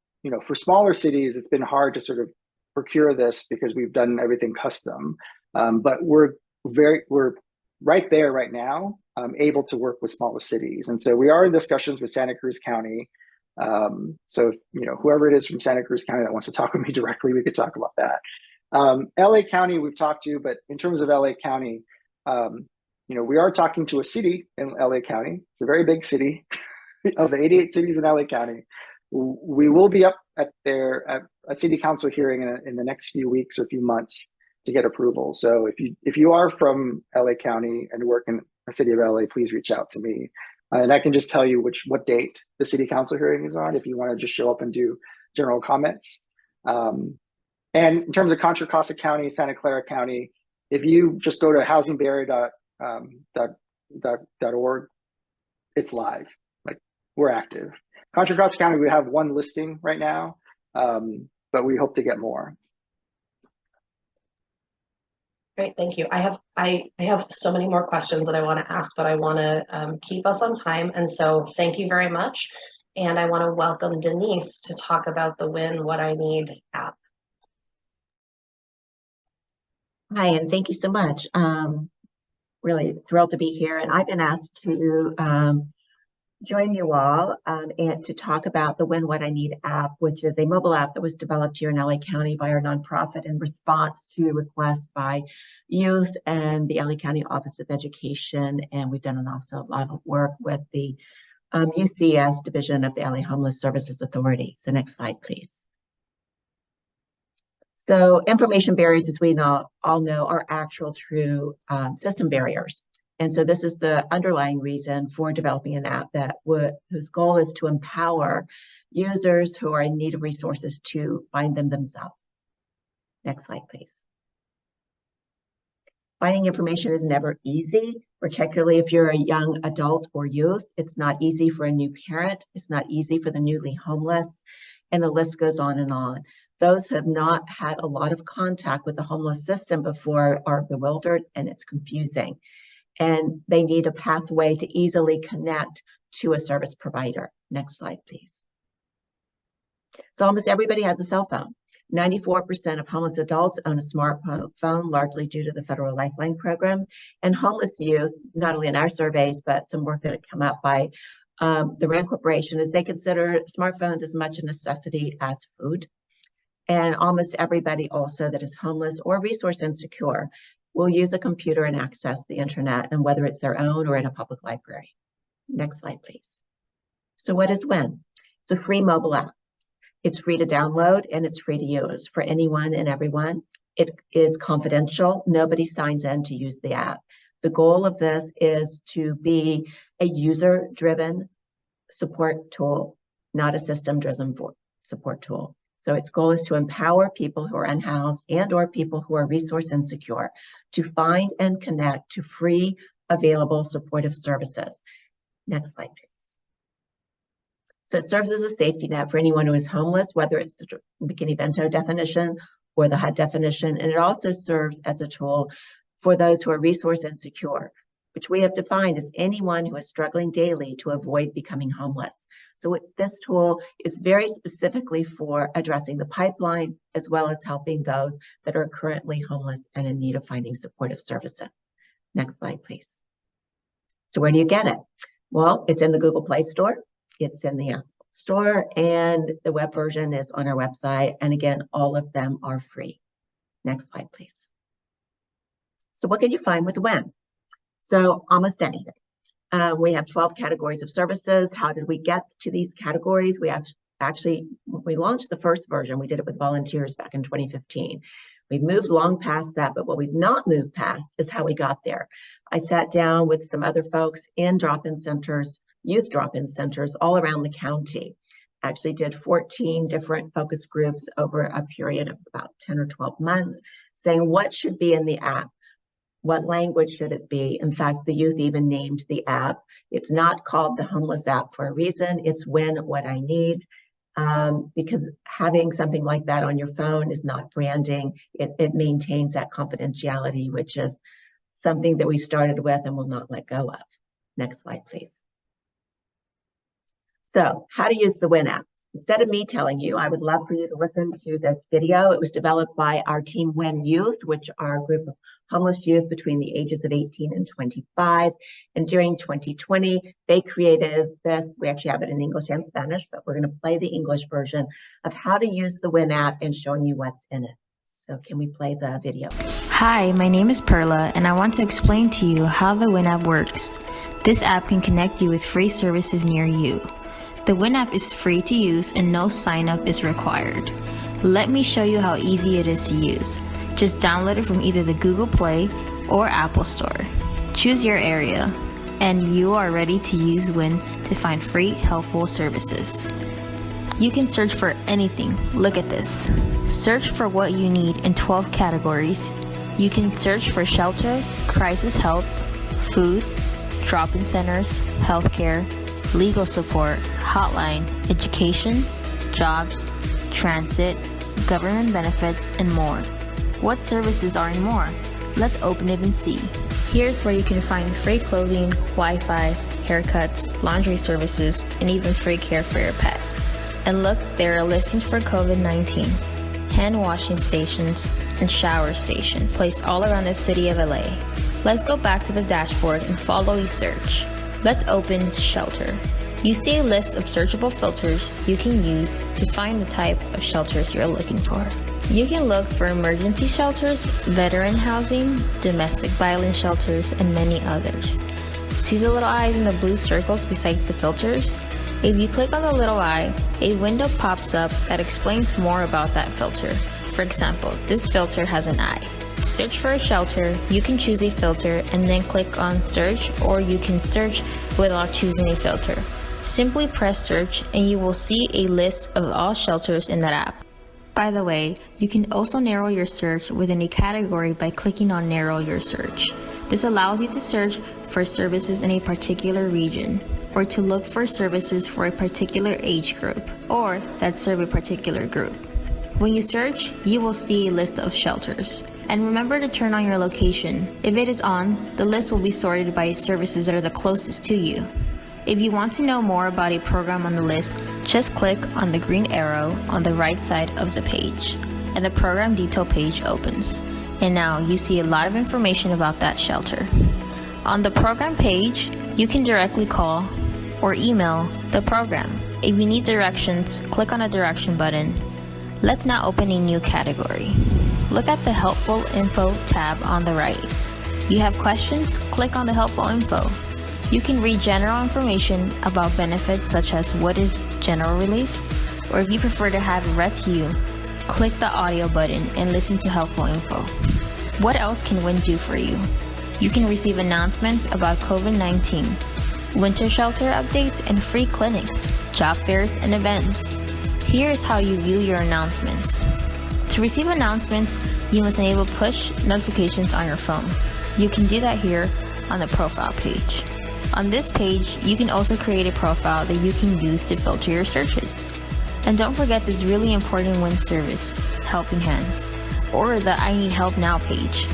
for smaller cities, it's been hard to sort of procure this because we've done everything custom. But we're right there right now, able to work with smaller cities. And so we are in discussions with Santa Cruz County So, whoever it is from Santa Cruz County that wants to talk with me directly, we could talk about that. LA County we've talked to, but in terms of LA County, we are talking to a city in LA County. It's a very big city. Of the 88 cities in LA County, we will be up at a city council hearing in the next few weeks or few months to get approval. So if you are from LA County and work in the city of LA, please reach out to me. And I can just tell you what date the city council hearing is on if you want to just show up and do general comments. And in terms of Contra Costa County, Santa Clara County, if you just go to housingbarrier.org, it's live. We're active. Contra Costa County, we have one listing right now, but we hope to get more. Great, thank you. I have so many more questions that I want to ask, but I want to keep us on time. And so thank you very much. And I want to welcome Denise to talk about the Win What I Need app. Hi, and thank you so much. Really thrilled to be here. And I've been asked to join you all and to talk about the Win What I Need app, which is a mobile app that was developed here in LA County by our nonprofit in response to requests by youth and the LA County Office of Education. And we've done also a lot of work with the UCS division of the LA Homeless Services Authority. So next slide, please. So information barriers, as we all know, are actual true system barriers. And so this is the underlying reason for developing an app whose goal is to empower users who are in need of resources to find them themselves. Next slide, please. Finding information is never easy, particularly if you're a young adult or youth. It's not easy for a new parent. It's not easy for the newly homeless, and the list goes on and on. Those who have not had a lot of contact with the homeless system before are bewildered, and it's confusing. And they need a pathway to easily connect to a service provider. Next slide, please. So almost everybody has a cell phone. 94% of homeless adults own a smartphone, largely due to the federal Lifeline program. And homeless youth, not only in our surveys, but some work that had come out by the RAND Corporation, is they consider smartphones as much a necessity as food. And almost everybody also that is homeless or resource insecure will use a computer and access the internet, and whether it's their own or in a public library. Next slide, please. So what is WIN? It's a free mobile app. It's free to download and it's free to use for anyone and everyone. It is confidential. Nobody signs in to use the app. The goal of this is to be a user-driven support tool, not a system-driven support tool. So its goal is to empower people who are unhoused and or people who are resource insecure to find and connect to free, available supportive services. Next slide, please. So it serves as a safety net for anyone who is homeless, whether it's the McKinney-Vento definition or the HUD definition. And it also serves as a tool for those who are resource insecure, which we have defined as anyone who is struggling daily to avoid becoming homeless. So this tool is very specifically for addressing the pipeline, as well as helping those that are currently homeless and in need of finding supportive services. Next slide, please. So where do you get it? Well, it's in the Google Play Store, it's in the Apple Store, and the web version is on our website. And again, all of them are free. Next slide, please. So what can you find with WIN? So almost anything. We have 12 categories of services. How did we get to these categories? We actually, when we launched the first version, we did it with volunteers back in 2015. We've moved long past that, but what we've not moved past is how we got there. I sat down with some other folks in drop-in centers, youth drop-in centers all around the county. Actually did 14 different focus groups over a period of about 10 or 12 months, saying what should be in the app. What language should it be? In fact, the youth even named the app. It's not called the Homeless app for a reason. It's Win What I Need, because having something like that on your phone is not branding. It maintains that confidentiality, which is something that we've started with and will not let go of. Next slide, please. So how to use the Win app. instead of me telling you, I would love for you to listen to this video. It was developed by our team When Youth, which are a group of homeless youth between the ages of 18 and 25. And during 2020, they created this. We actually have it in English and Spanish, but we're going to play the English version of how to use the WIN app and showing you what's in it. So can we play the video? Hi, my name is Perla, and I want to explain to you how the WIN app works. This app can connect you with free services near you. The WIN app is free to use and no sign up is required. Let me show you how easy it is to use. Just download it from either the Google Play or Apple Store. Choose your area, and you are ready to use WIN to find free, helpful services. You can search for anything. Look at this. Search for what you need in 12 categories. You can search for shelter, crisis help, food, drop-in centers, healthcare, legal support, hotline, education, jobs, transit, government benefits, and more. What services are in more? Let's open it and see. Here's where you can find free clothing, Wi-Fi, haircuts, laundry services, and even free care for your pet. And look, there are listings for COVID-19, hand washing stations, and shower stations placed all around the city of LA. Let's go back to the dashboard and follow a search. Let's open shelter. You see a list of searchable filters you can use to find the type of shelters you're looking for. You can look for emergency shelters, veteran housing, domestic violence shelters, and many others. See the little eyes in the blue circles besides the filters? If you click on the little eye, a window pops up that explains more about that filter. For example, this filter has an eye. To search for a shelter, you can choose a filter and then click on search, or you can search without choosing a filter. Simply press search and you will see a list of all shelters in that app. By the way, you can also narrow your search within a category by clicking on narrow your search. This allows you to search for services in a particular region, or to look for services for a particular age group, or that serve a particular group. When you search, you will see a list of shelters. And remember to turn on your location. If it is on, the list will be sorted by services that are the closest to you. If you want to know more about a program on the list, just click on the green arrow on the right side of the page, and the program detail page opens. And now you see a lot of information about that shelter. On the program page, you can directly call or email the program. If you need directions, click on the direction button. Let's now open a new category. Look at the Helpful Info tab on the right. You have questions? Click on the Helpful Info. You can read general information about benefits such as what is general relief, or if you prefer to have it read to you, click the audio button and listen to Helpful Info. What else can WIN do for you? You can receive announcements about COVID-19, winter shelter updates, and free clinics, job fairs, and events. Here's how you view your announcements. To receive announcements, you must enable push notifications on your phone. You can do that here on the profile page. On this page, you can also create a profile that you can use to filter your searches. And don't forget this really important WIN service, Helping Hands, or the I Need Help Now page.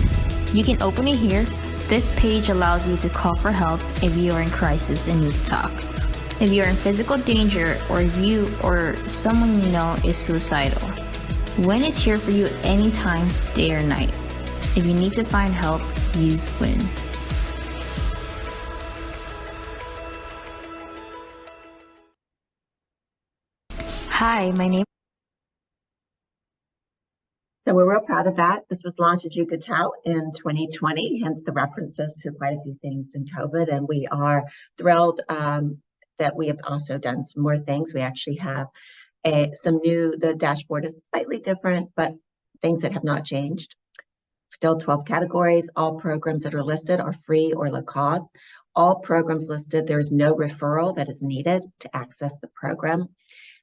You can open it here. This page allows you to call for help if you are in crisis and need to talk. If you are in physical danger, or if you or someone you know is suicidal. WIN is here for you anytime, day or night. If you need to find help, use WIN. Hi, my name. So we're real proud of that. This was launched, as you could tell, in 2020, hence the references to quite a few things in COVID. And we are thrilled that we have also done some more things. We actually have the dashboard is slightly different, but things that have not changed. Still 12 categories. All programs that are listed are free or low cost. All programs listed, there is no referral that is needed to access the program.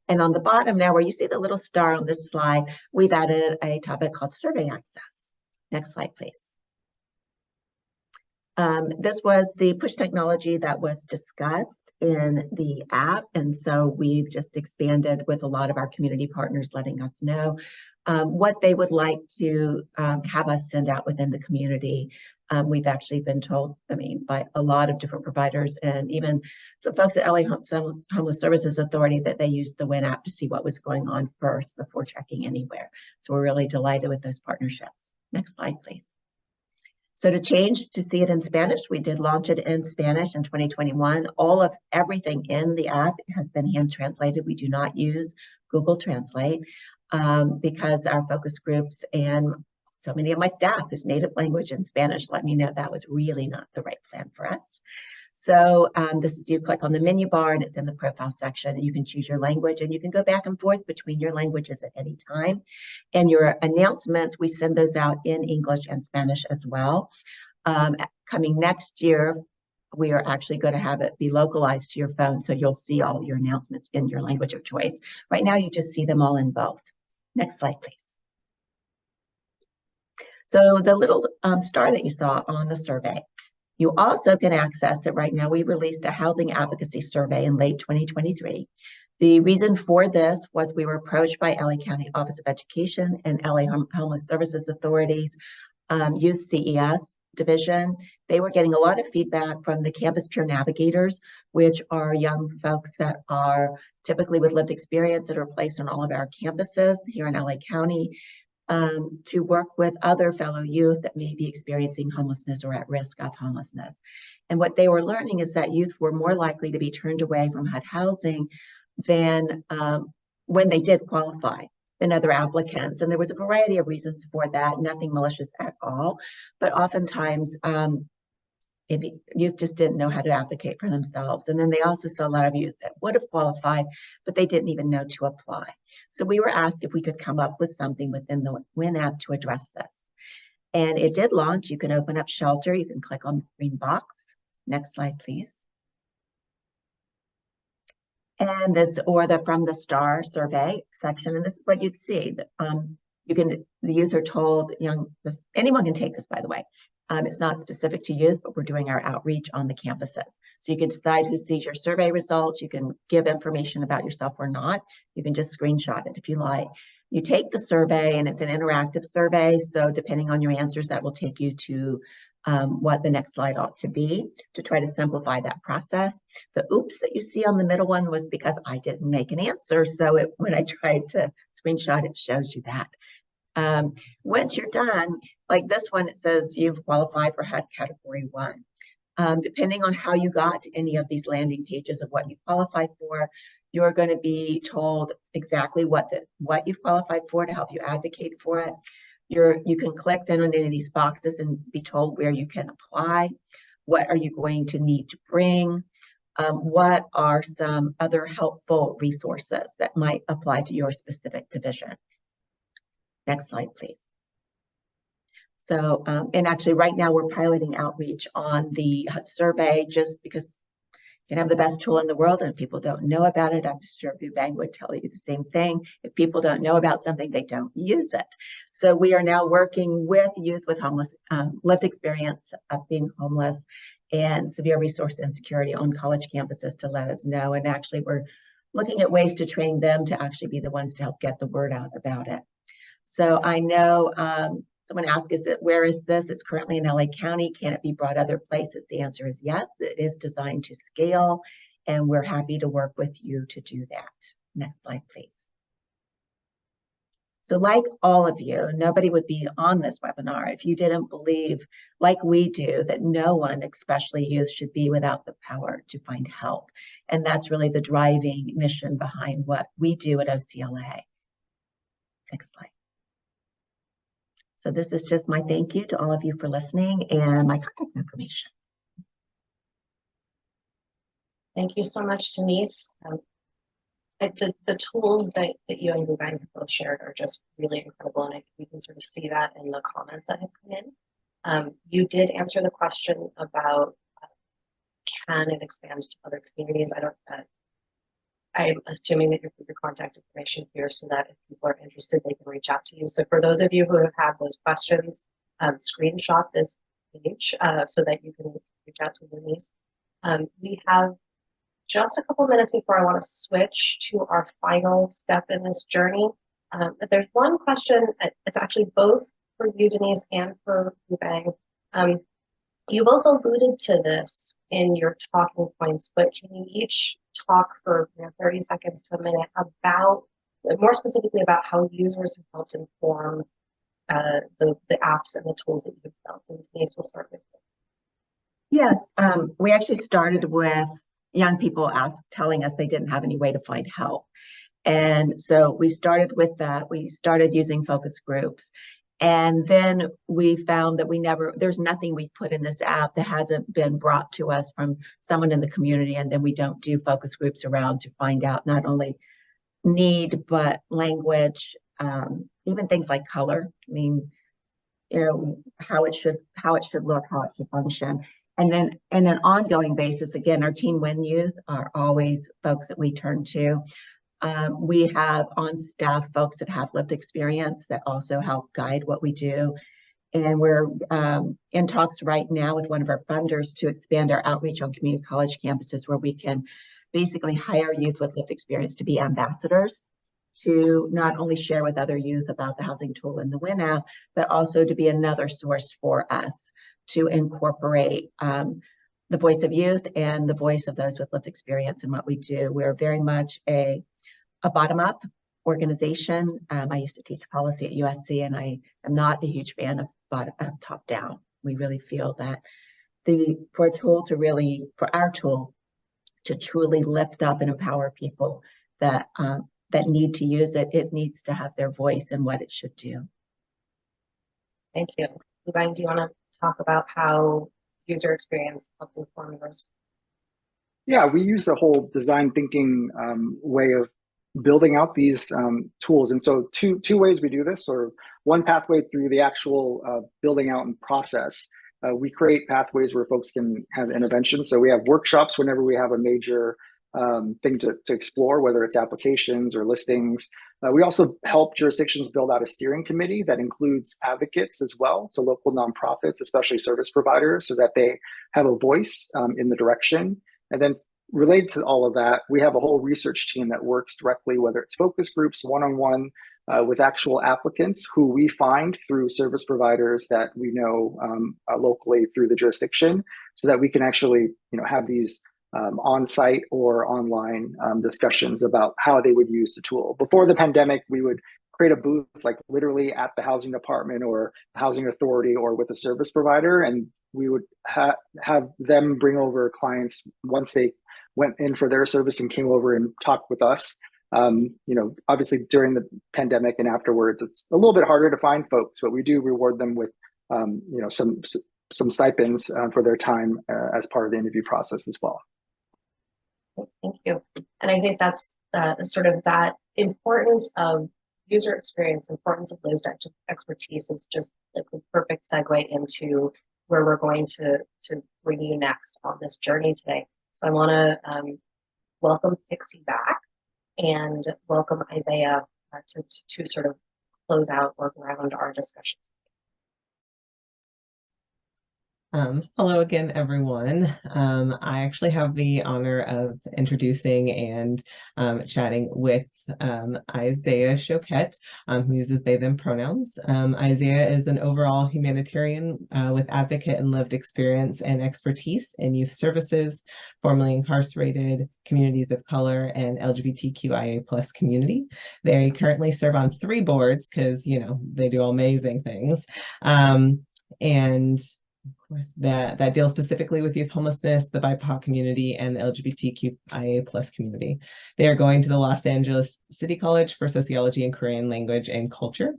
And on the bottom now, where you see the little star on this slide, we've added a topic called survey access. Next slide, please. This was the push technology that was discussed in the app. And so we've just expanded with a lot of our community partners letting us know what they would like to have us send out within the community We've actually been told, I mean, by a lot of different providers and even some folks at LA Homeless Services Authority that they used the WIN app to see what was going on first before checking anywhere. So we're really delighted with those partnerships. Next slide, please. So to change to see it in Spanish, we did launch it in Spanish in 2021. All of everything in the app has been hand translated. We do not use Google Translate because our focus groups and so many of my staff whose native language in Spanish let me know that was really not the right plan for us. So this is, you click on the menu bar and it's in the profile section. You can choose your language and you can go back and forth between your languages at any time. And your announcements, we send those out in English and Spanish as well. Coming next year, we are actually going to have it be localized to your phone, so you'll see all your announcements in your language of choice. Right now, you just see them all in both. Next slide, please. So the little star that you saw on the survey, you also can access it right now. We released a housing advocacy survey in late 2023. The reason for this was we were approached by LA County Office of Education and LA Homeless Services Authority's Youth CES division. They were getting a lot of feedback from the campus peer navigators, which are young folks that are typically with lived experience that are placed on all of our campuses here in LA County, to work with other fellow youth that may be experiencing homelessness or at risk of homelessness. And what they were learning is that youth were more likely to be turned away from HUD housing than when they did qualify than other applicants. And there was a variety of reasons for that, nothing malicious at all. But oftentimes, youth just didn't know how to advocate for themselves. And then they also saw a lot of youth that would have qualified, but they didn't even know to apply. So we were asked if we could come up with something within the WIN app to address this. And it did launch. You can open up Shelter. You can click on the green box. Next slide, please. And this, or the From the Star survey section, and this is what you'd see. The youth are told, anyone can take this, by the way. It's not specific to youth, but we're doing our outreach on the campuses. So you can decide who sees your survey results. You can give information about yourself or not. You can just screenshot it if you like. You take the survey and it's an interactive survey. So depending on your answers, that will take you to what the next slide ought to be to try to simplify that process. The oops that you see on the middle one was because I didn't make an answer. So when I tried to screenshot, it shows you that. Once you're done, like this one, it says you've qualified for HUD Category 1. Depending on how you got to any of these landing pages of what you qualified for, you're going to be told exactly what you've qualified for to help you advocate for it. You can click then on any of these boxes and be told where you can apply. What are you going to need to bring? What are some other helpful resources that might apply to your specific division? Next slide, please. So, and actually right now we're piloting outreach on the HUD survey just because you can have the best tool in the world and if people don't know about it, I'm sure Bang would tell you the same thing. If people don't know about something, they don't use it. So we are now working with youth with lived experience of being homeless and severe resource insecurity on college campuses to let us know. And actually we're looking at ways to train them to actually be the ones to help get the word out about it. So I know someone asked, where is this? It's currently in LA County. Can it be brought other places? The answer is yes. It is designed to scale, and we're happy to work with you to do that. Next slide, please. So like all of you, nobody would be on this webinar if you didn't believe, like we do, that no one, especially youth, should be without the power to find help. And that's really the driving mission behind what we do at OCLA. Next slide. So this is just my thank you to all of you for listening and my contact information. Thank you so much, Denise. The tools that you and Bang have both shared are just really incredible, and we can sort of see that in the comments that have come in. You did answer the question about can it expand to other communities. I'm assuming that you put your contact information here so that if people are interested, they can reach out to you. So for those of you who have had those questions, screenshot this page so that you can reach out to Denise. We have just a couple minutes before I want to switch to our final step in this journey. But there's one question, it's actually both for you, Denise, and for you, Bang. You both alluded to this in your talking points, but can you each talk for 30 seconds to a minute about, more specifically about how users have helped inform the apps and the tools that you've built? And Denise, we'll start with you. Yes, we actually started with young people telling us they didn't have any way to find help. And so we started with that. We started using focus groups. And then we found that there's nothing we put in this app that hasn't been brought to us from someone in the community. And then we don't do focus groups around to find out not only need, but language, even things like color. I mean, how it should look, how it should function. And then on an ongoing basis, again, our teen win youth are always folks that we turn to. We have on staff folks that have lived experience that also help guide what we do. And we're in talks right now with one of our funders to expand our outreach on community college campuses, where we can basically hire youth with lived experience to be ambassadors, to not only share with other youth about the housing tool in the WIN app, but also to be another source for us to incorporate the voice of youth and the voice of those with lived experience in what we do. We're very much a bottom-up organization. I used to teach policy at USC, and I am not a huge fan of top-down. We really feel that for our tool to truly lift up and empower people that need to use it, it needs to have their voice in what it should do. Thank you. Lubang, do you want to talk about how user experience helped inform yours? Yeah, we use the whole design thinking way of building out these tools. And so two ways we do this, or one pathway through the actual building out and process. We create pathways where folks can have interventions. So we have workshops whenever we have a major thing to explore, whether it's applications or listings. We also help jurisdictions build out a steering committee that includes advocates as well, so local nonprofits, especially service providers, so that they have a voice in the direction. And then related to all of that, we have a whole research team that works directly, whether it's focus groups, one-on-one, with actual applicants who we find through service providers that we know locally through the jurisdiction, so that we can actually have these on-site or online discussions about how they would use the tool. Before the pandemic, we would create a booth like literally at the housing department or housing authority or with a service provider, and we would have them bring over clients once they went in for their service and came over and talked with us. Obviously during the pandemic and afterwards, it's a little bit harder to find folks, but we do reward them with some stipends for their time as part of the interview process as well. Thank you. And I think that's sort of that importance of user experience, importance of lived expertise is just like the perfect segue into where we're going to bring you next on this journey today. So I want to welcome Pixie back and welcome Isaiah to sort of close out or ground our discussion. Hello again, everyone. I actually have the honor of introducing and chatting with Isaiah Choquette, who uses they, them pronouns. Isaiah is an overall humanitarian with advocate and lived experience and expertise in youth services, formerly incarcerated, communities of color, and LGBTQIA+ community. They currently serve on 3 boards because, they do amazing things. And of course, that deals specifically with youth homelessness, the BIPOC community, and the LGBTQIA+ community. They are going to the Los Angeles City College for Sociology and Korean Language and Culture.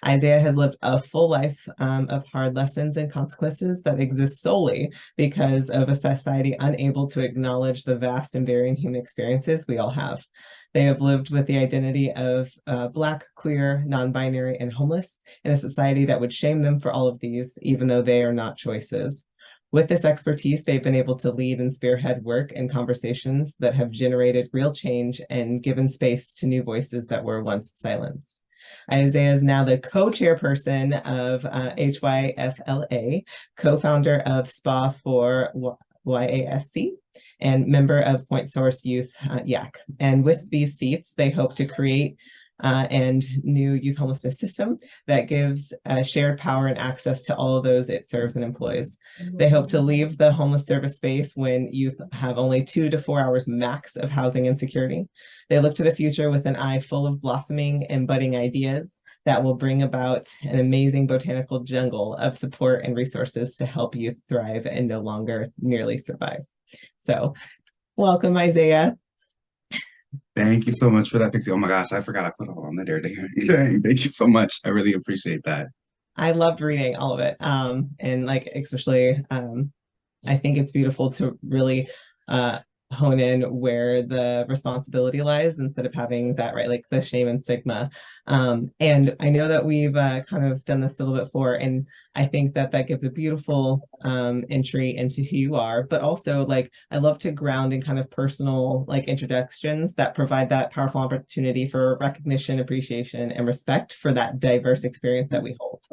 Isaiah has lived a full life of hard lessons and consequences that exist solely because of a society unable to acknowledge the vast and varying human experiences we all have. They have lived with the identity of Black, queer, non-binary, and homeless in a society that would shame them for all of these, even though they are not choices. With this expertise, they've been able to lead and spearhead work and conversations that have generated real change and given space to new voices that were once silenced. Isaiah is now the co-chairperson of HYFLA, co-founder of SPA for YASC, and member of Point Source Youth YAC. And with these seats, they hope to create and new youth homelessness system that gives shared power and access to all of those it serves and employs. They hope to leave the homeless service space when youth have only 2 to 4 hours max of housing and security. They look to the future with an eye full of blossoming and budding ideas that will bring about an amazing botanical jungle of support and resources to help youth thrive and no longer merely survive. So welcome, Isaiah. Thank you so much for that, Pixie. Oh my gosh, I forgot I put all on the there. Thank you so much. I really appreciate that. I loved reading all of it. And like, especially, I think it's beautiful to really hone in where the responsibility lies instead of having that, right, like the shame and stigma. And I know that we've kind of done this a little bit before, and I think that that gives a beautiful entry into who you are, but also like I love to ground in kind of personal like introductions that provide that powerful opportunity for recognition, appreciation, and respect for that diverse experience that we hold.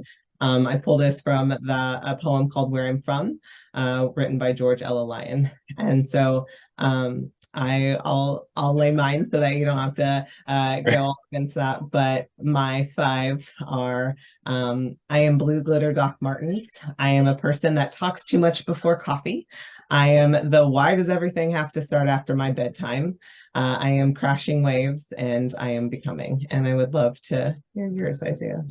I pull this from a poem called Where I'm From, written by George Ella Lyon. And so I'll lay mine so that you don't have to go all into that. But my 5 are, I am Blue Glitter Doc Martens. I am a person that talks too much before coffee. I am the why does everything have to start after my bedtime? I am Crashing Waves, and I am Becoming. And I would love to hear yours, Isaiah.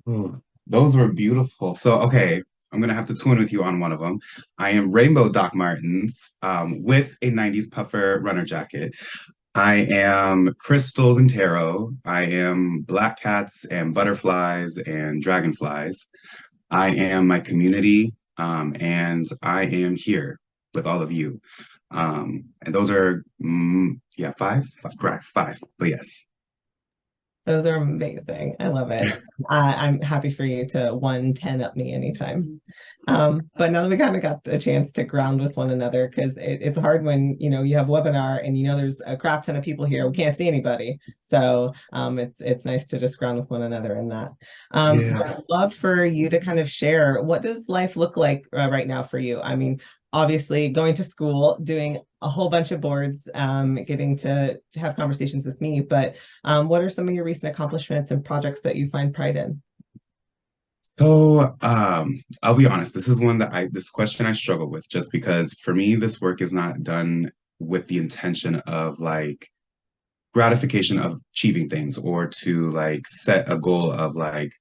Ooh, those were beautiful. So, okay, I'm gonna have to twin with you on one of them. I am Rainbow Doc Martens with a 90s puffer runner jacket. I am crystals and tarot. I am black cats and butterflies and dragonflies. I am my community, and I am here with all of you. And those are, yeah, 5? Correct, 5, but yes. Those are amazing. I love it. I'm happy for you to 110 up me anytime. But now that we kind of got a chance to ground with one another, because it's hard when you have a webinar and there's a crap ton of people here. We can't see anybody. So it's nice to just ground with one another in that. Yeah. I'd love for you to kind of share, what does life look like right now for you? I mean, obviously going to school, doing a whole bunch of boards, getting to have conversations with me, but what are some of your recent accomplishments and projects that you find pride in? So I'll be honest, this is one that this question I struggle with, just because for me, this work is not done with the intention of like gratification of achieving things, or to like set a goal of like,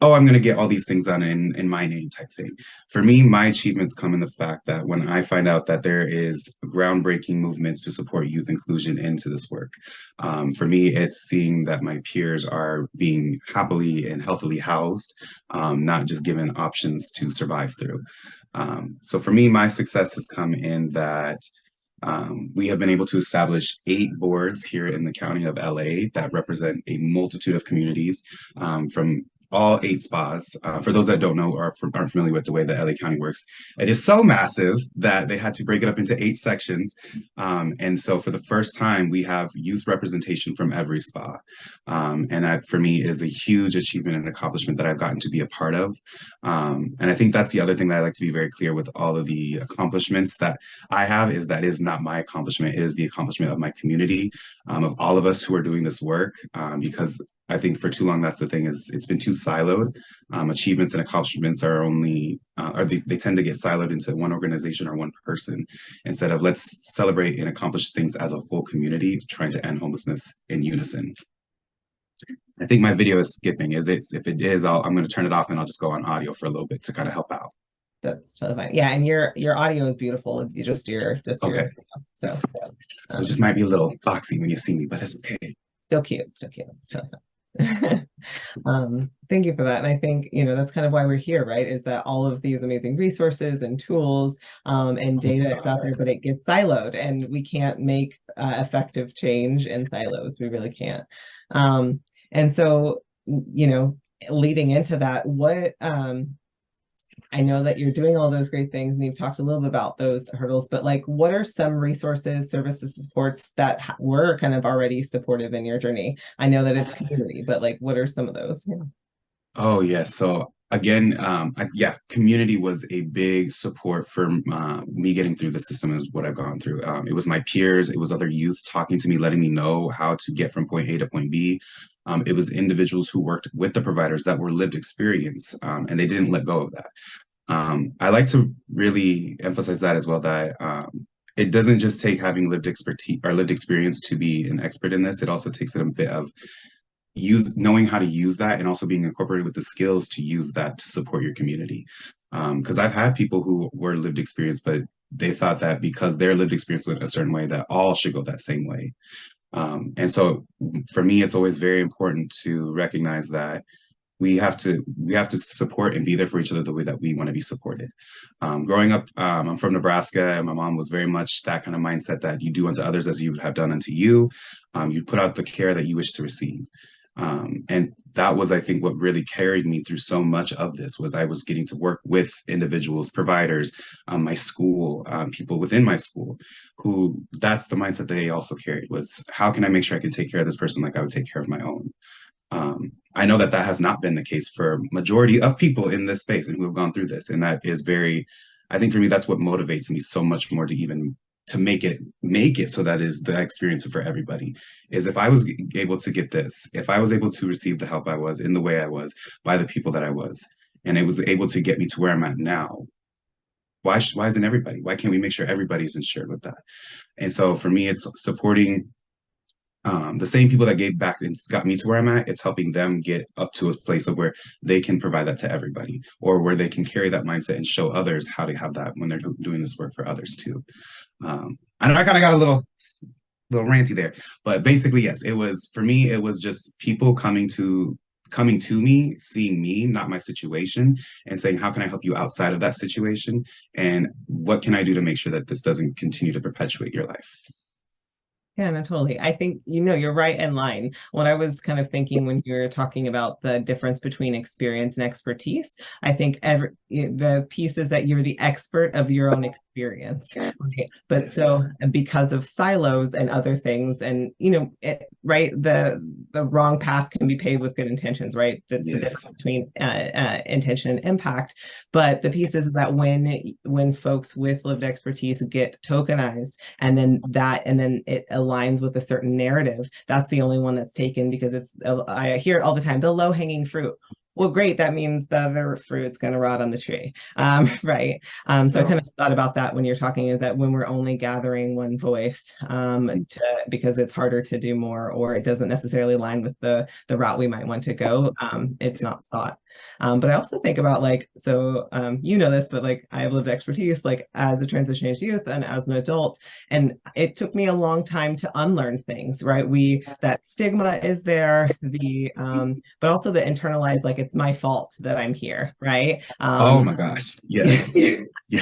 oh, I'm going to get all these things done in my name type thing. For me, my achievements come in the fact that when I find out that there is groundbreaking movements to support youth inclusion into this work. For me, it's seeing that my peers are being happily and healthily housed, not just given options to survive through. So for me, my success has come in that we have been able to establish 8 boards here in the county of LA that represent a multitude of communities, from all 8 spas. For those that don't know or aren't familiar with the way that LA County works, it is so massive that they had to break it up into 8 sections. And so for the first time, we have youth representation from every spa. And that for me is a huge achievement and accomplishment that I've gotten to be a part of. And I think that's the other thing that I like to be very clear with all of the accomplishments that I have, is that is not my accomplishment, it is the accomplishment of my community, of all of us who are doing this work, because I think for too long, that's the thing, is it's been too siloed. Achievements and accomplishments are only, they tend to get siloed into one organization or one person, instead of let's celebrate and accomplish things as a whole community, trying to end homelessness in unison. I think my video is skipping. If it is, I'm going to turn it off and I'll just go on audio for a little bit to kind of help out. That's totally fine. Yeah, and your audio is beautiful. Okay. So it just might be a little foxy when you see me, but it's okay. Still cute. Still fun. Thank you for that. And I think, that's kind of why we're here, right? Is that all of these amazing resources and tools and data is out there, but it gets siloed, and we can't make effective change in silos. We really can't. And so, leading into that, what I know that you're doing all those great things, and you've talked a little bit about those hurdles, but like, what are some resources, services, supports that were kind of already supportive in your journey? I know that it's community, but like, what are some of those? Yeah. Oh, yeah. So again, community was a big support for me getting through the system is what I've gone through. It was my peers, it was other youth talking to me, letting me know how to get from point A to point B. It was individuals who worked with the providers that were lived experience, and they didn't let go of that. I like to really emphasize that as well, that it doesn't just take having lived expertise or lived experience to be an expert in this. It also takes a bit of knowing how to use that and also being incorporated with the skills to use that to support your community. Because I've had people who were lived experience, but they thought that because their lived experience went a certain way, that all should go that same way. And so for me, it's always very important to recognize that we have to support and be there for each other the way that we want to be supported. Growing up, I'm from Nebraska, and my mom was very much that kind of mindset that you do unto others as you would have done unto you. You put out the care that you wish to receive. And that was, I think, what really carried me through so much of this was I was getting to work with individuals, providers, my school, people within my school, who that's the mindset they also carried was, how can I make sure I can take care of this person like I would take care of my own? I know that has not been the case for majority of people in this space and who have gone through this. And that is I think for me, that's what motivates me so much more to even to make it so that is the experience for everybody. Is if I was able to get this, if I was able to receive the help I was in the way I was by the people that I was, and it was able to get me to where I'm at now, why isn't everybody? Why can't we make sure everybody's insured with that? And so for me, it's supporting the same people that gave back and got me to where I'm at. It's helping them get up to a place of where they can provide that to everybody, or where they can carry that mindset and show others how to have that when they're doing this work for others too. I know I kind of got a little ranty there, but basically, yes, it was, for me, it was just people coming to me, seeing me, not my situation, and saying, how can I help you outside of that situation? And what can I do to make sure that this doesn't continue to perpetuate your life? Yeah, no, totally. I think, you're right in line. What I was kind of thinking when you were talking about the difference between experience and expertise, I think the piece is that you're the expert of your own experience. Right? But so because of silos and other things, and, right, the wrong path can be paved with good intentions, right? That's the difference between intention and impact. But the piece is that when folks with lived expertise get tokenized, and then it aligns with a certain narrative, that's the only one that's taken, because I hear it all the time, the low-hanging fruit. Well, great, that means the other fruit's going to rot on the tree, right? So I kind of thought about that when you're talking, is that when we're only gathering one voice, because it's harder to do more, or it doesn't necessarily align with the route we might want to go, it's not sought. But I also think about this, but I have lived expertise as a transition age youth and as an adult, and it took me a long time to unlearn things, right? That stigma is there, but also the internalized, it's my fault that I'm here, right? Oh my gosh, yes. Yeah.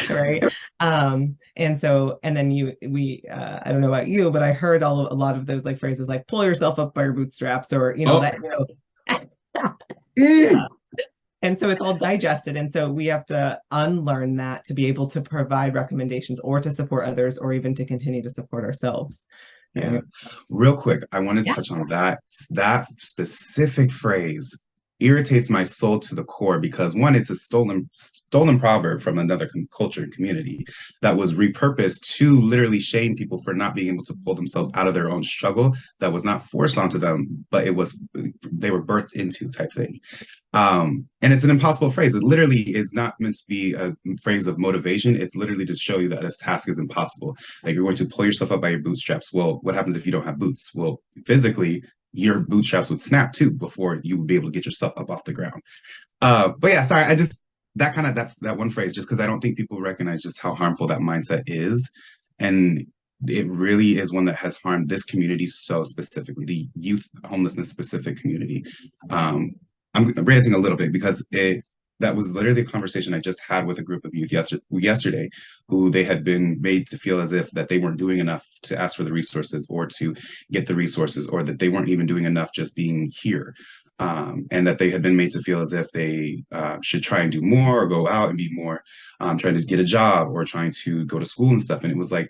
Right. And then I don't know about you, but I heard a lot of those phrases like pull yourself up by your bootstraps, or and so it's all digested. And so we have to unlearn that to be able to provide recommendations, or to support others, or even to continue to support ourselves. Yeah. Real quick, I want to touch on that specific phrase. Irritates my soul to the core, because one, it's a stolen proverb from another culture and community that was repurposed to literally shame people for not being able to pull themselves out of their own struggle that was not forced onto them, but they were birthed into type thing. And it's an impossible phrase. It literally is not meant to be a phrase of motivation. It's literally to show you that this task is impossible. You're going to pull yourself up by your bootstraps. Well, what happens if you don't have boots? Well, physically, your bootstraps would snap too before you would be able to get yourself up off the ground. But yeah, sorry, I just, that one phrase, just because I don't think people recognize just how harmful that mindset is. And it really is one that has harmed this community so specifically, the youth homelessness specific community. I'm ranting a little bit because that was literally a conversation I just had with a group of youth yesterday, who they had been made to feel as if that they weren't doing enough to ask for the resources or to get the resources, or that they weren't even doing enough just being here. And that they had been made to feel as if they should try and do more, or go out and be more, trying to get a job, or trying to go to school and stuff. And it was like,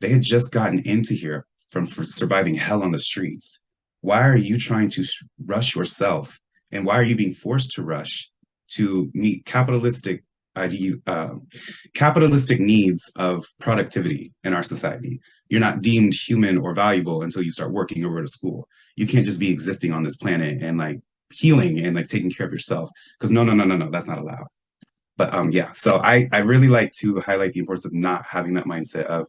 they had just gotten into here from surviving hell on the streets. Why are you trying to rush yourself? And why are you being forced to rush to meet capitalistic needs of productivity in our society. You're not deemed human or valuable until you start working or go to school. You can't just be existing on this planet and like healing and like taking care of yourself, because no, that's not allowed. But yeah, so I really like to highlight the importance of not having that mindset of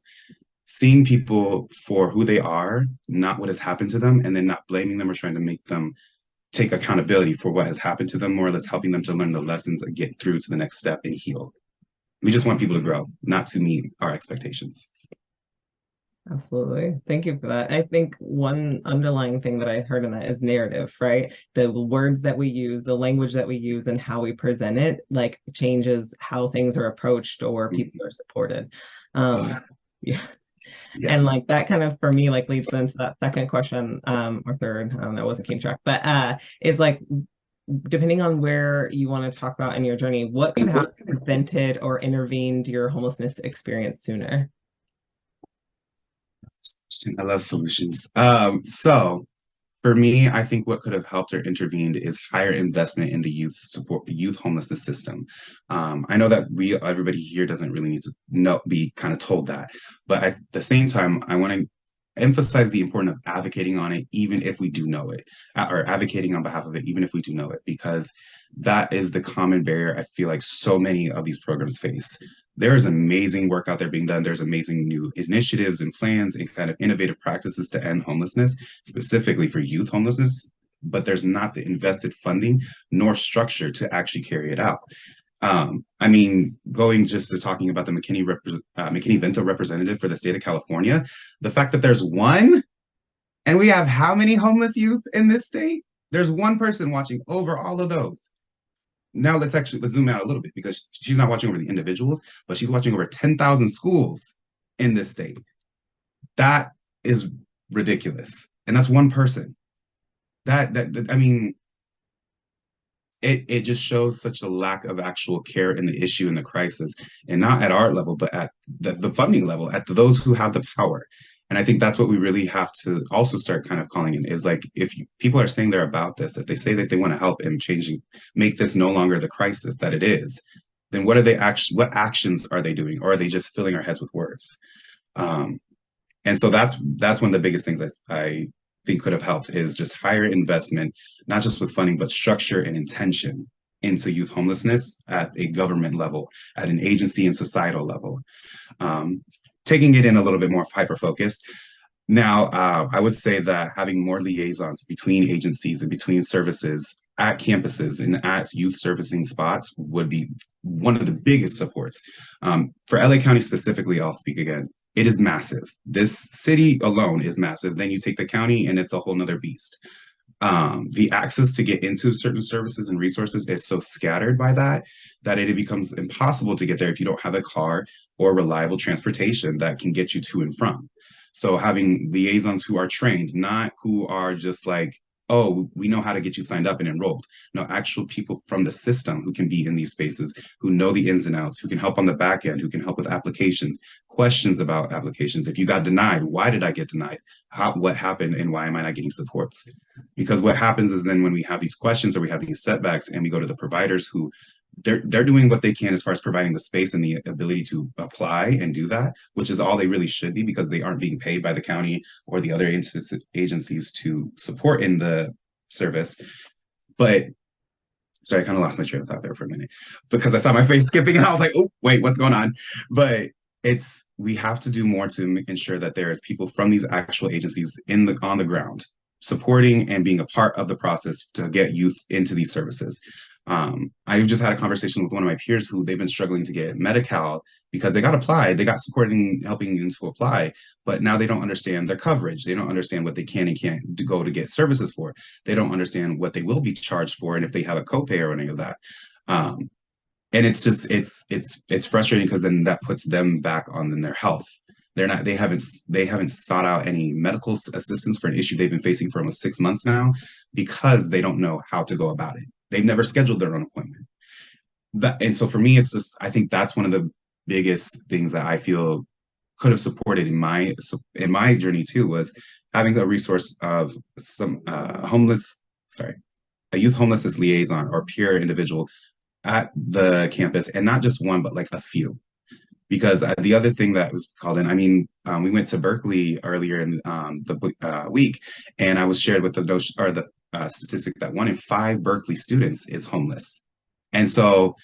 seeing people for who they are, not what has happened to them, and then not blaming them or trying to make them take accountability for what has happened to them, more or less helping them to learn the lessons and get through to the next step and heal. We just want people to grow, not to meet our expectations. Absolutely. Thank you for that. I think one underlying thing that I heard in that is narrative, right? The words that we use, the language that we use, and how we present it, like changes how things are approached or people are supported. Yeah. Yeah. And like that kind of, for me, like leads into that second question, or third, I don't know, I wasn't keeping track, but is like, depending on where you want to talk about in your journey, what could have prevented or intervened your homelessness experience sooner? I love solutions. So for me, I think what could have helped or intervened is higher investment in the youth homelessness system. I know that everybody here doesn't really need to be kind of told that, but at the same time, I want to emphasize the importance of advocating on it, even if we do know it, or advocating on behalf of it, even if we do know it, because that is the common barrier I feel like so many of these programs face. There is amazing work out there being done. There's amazing new initiatives and plans and kind of innovative practices to end homelessness, specifically for youth homelessness, but there's not the invested funding nor structure to actually carry it out. I mean, going just to talking about the McKinney-Vento representative for the state of California, the fact that there's one, and we have how many homeless youth in this state? There's one person watching over all of those. Now let's zoom out a little bit, because she's not watching over the individuals, but she's watching over 10,000 schools in this state. That is ridiculous. And that's one person. I mean, it just shows such a lack of actual care in the issue and the crisis, and not at our level, but at the funding level, at those who have the power. And I think that's what we really have to also start kind of calling in, is like, if people are saying they're about this, if they say that they want to help in changing, make this no longer the crisis that it is, then what actions are they doing? Or are they just filling our heads with words? And so that's one of the biggest things I think could have helped, is just higher investment, not just with funding, but structure and intention into youth homelessness at a government level, at an agency and societal level. Taking it in a little bit more hyper-focused. Now, I would say that having more liaisons between agencies and between services at campuses and at youth servicing spots would be one of the biggest supports. For LA County specifically, I'll speak again. It is massive. This city alone is massive. Then you take the county and it's a whole nother beast. The access to get into certain services and resources is so scattered by that it becomes impossible to get there if you don't have a car or reliable transportation that can get you to and from. So having liaisons who are trained, not who are just like, oh, we know how to get you signed up and enrolled. No, actual people from the system who can be in these spaces, who know the ins and outs, who can help on the back end, who can help with applications, questions about applications. If you got denied, why did I get denied? What happened, and why am I not getting supports? Because what happens is then when we have these questions or we have these setbacks and we go to the providers who they're doing what they can as far as providing the space and the ability to apply and do that, which is all they really should be, because they aren't being paid by the county or the other agencies to support in the service. But sorry, I kind of lost my train of thought there for a minute, because I saw my face skipping and I was like, oh, wait, what's going on? But we have to do more to ensure that there is people from these actual agencies on the ground supporting and being a part of the process to get youth into these services. I just had a conversation with one of my peers who they've been struggling to get Medi-Cal because they got support in helping them to apply, but now they don't understand their coverage. They don't understand what they can and can't go to get services for. They don't understand what they will be charged for, and if they have a copay or any of that. And it's just, it's frustrating, because then that puts them back on their health. They haven't sought out any medical assistance for an issue they've been facing for almost 6 months now, because they don't know how to go about it. They've never scheduled their own appointment. And so for me, it's just, I think that's one of the biggest things that I feel could have supported in my journey too, was having a resource of a youth homelessness liaison or peer individual at the campus, and not just one, but like a few. Because the other thing that was called in, I mean, we went to Berkeley earlier in the week, and I was shared with the notion or the statistic that 1 in 5 Berkeley students is homeless. And so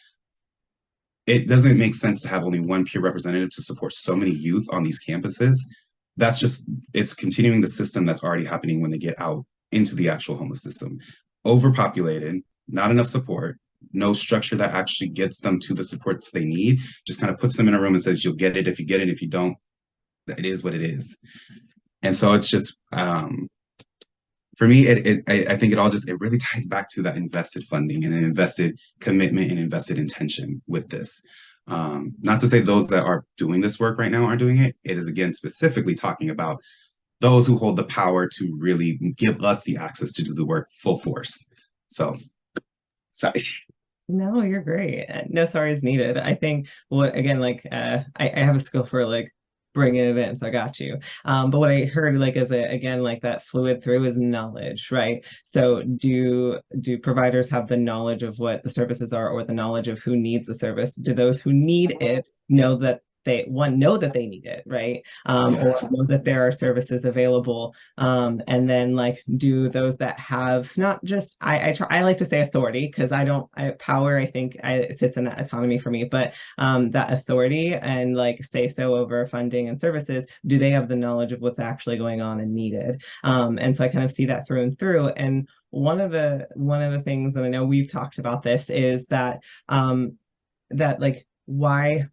it doesn't make sense to have only one peer representative to support so many youth on these campuses. That's just, it's continuing the system that's already happening when they get out into the actual homeless system. Overpopulated, not enough support, no structure that actually gets them to the supports they need, just kind of puts them in a room and says, you'll get it if you get it. If you don't, it is what it is. And so it's just, for me, I think it really ties back to that invested funding and an invested commitment and invested intention with this. Not to say those that are doing this work right now aren't doing it. It is, again, specifically talking about those who hold the power to really give us the access to do the work full force. So, sorry. No, you're great. No sorry is needed. I think again, like I have a skill for like bringing it in, so I got you. But what I heard like again, like that fluid through is knowledge, right? So do providers have the knowledge of what the services are, or the knowledge of who needs the service? Do those who need it know that know that they need it, right? Yes. Or know that there are services available. And then like, do those that have not just, I like to say authority, because power, I think it sits in that autonomy for me, but that authority and like say so over funding and services, do they have the knowledge of what's actually going on and needed? And so I kind of see that through and through. And one of the things that I know we've talked about this is that that like, why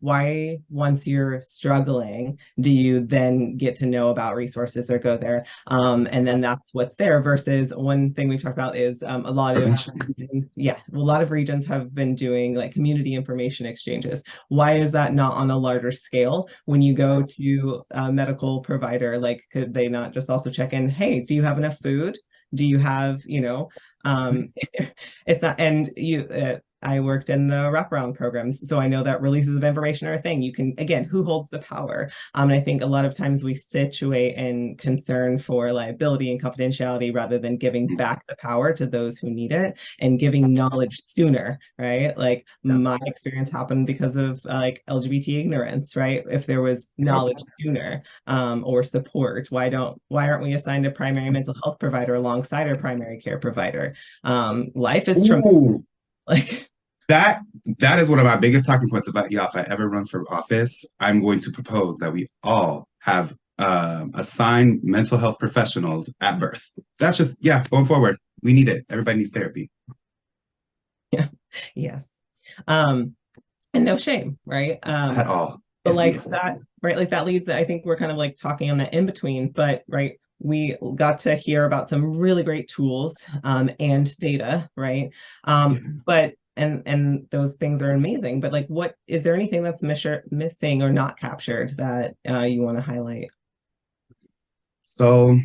once you're struggling do you then get to know about resources or go there, and then that's what's there, versus one thing we've talked about is a lot of regions have been doing like community information exchanges. Why is that not on a larger scale? When you go to a medical provider, like could they not just also check in, hey, do you have enough food? Do you have, it's not, and I worked in the wraparound programs, so I know that releases of information are a thing. You can, again, who holds the power? And I think a lot of times we situate in concern for liability and confidentiality rather than giving back the power to those who need it and giving knowledge sooner, right? Like my experience happened because of like LGBT ignorance, right? If there was knowledge sooner or support, why aren't we assigned a primary mental health provider alongside our primary care provider? Life is tremendous. Like that is one of my biggest talking points about, yeah, if I ever run for office, I'm going to propose that we all have assigned mental health professionals at birth. That's just, going forward, we need it. Everybody needs therapy. Yeah. Yes. And no shame, right? At all. But it's like beautiful. that, right? Like that leads, I think we're kind of like talking on that in between, but right, we got to hear about some really great tools and data, right? But and those things are amazing, but like, what is there anything that's missing or not captured that you want to highlight? So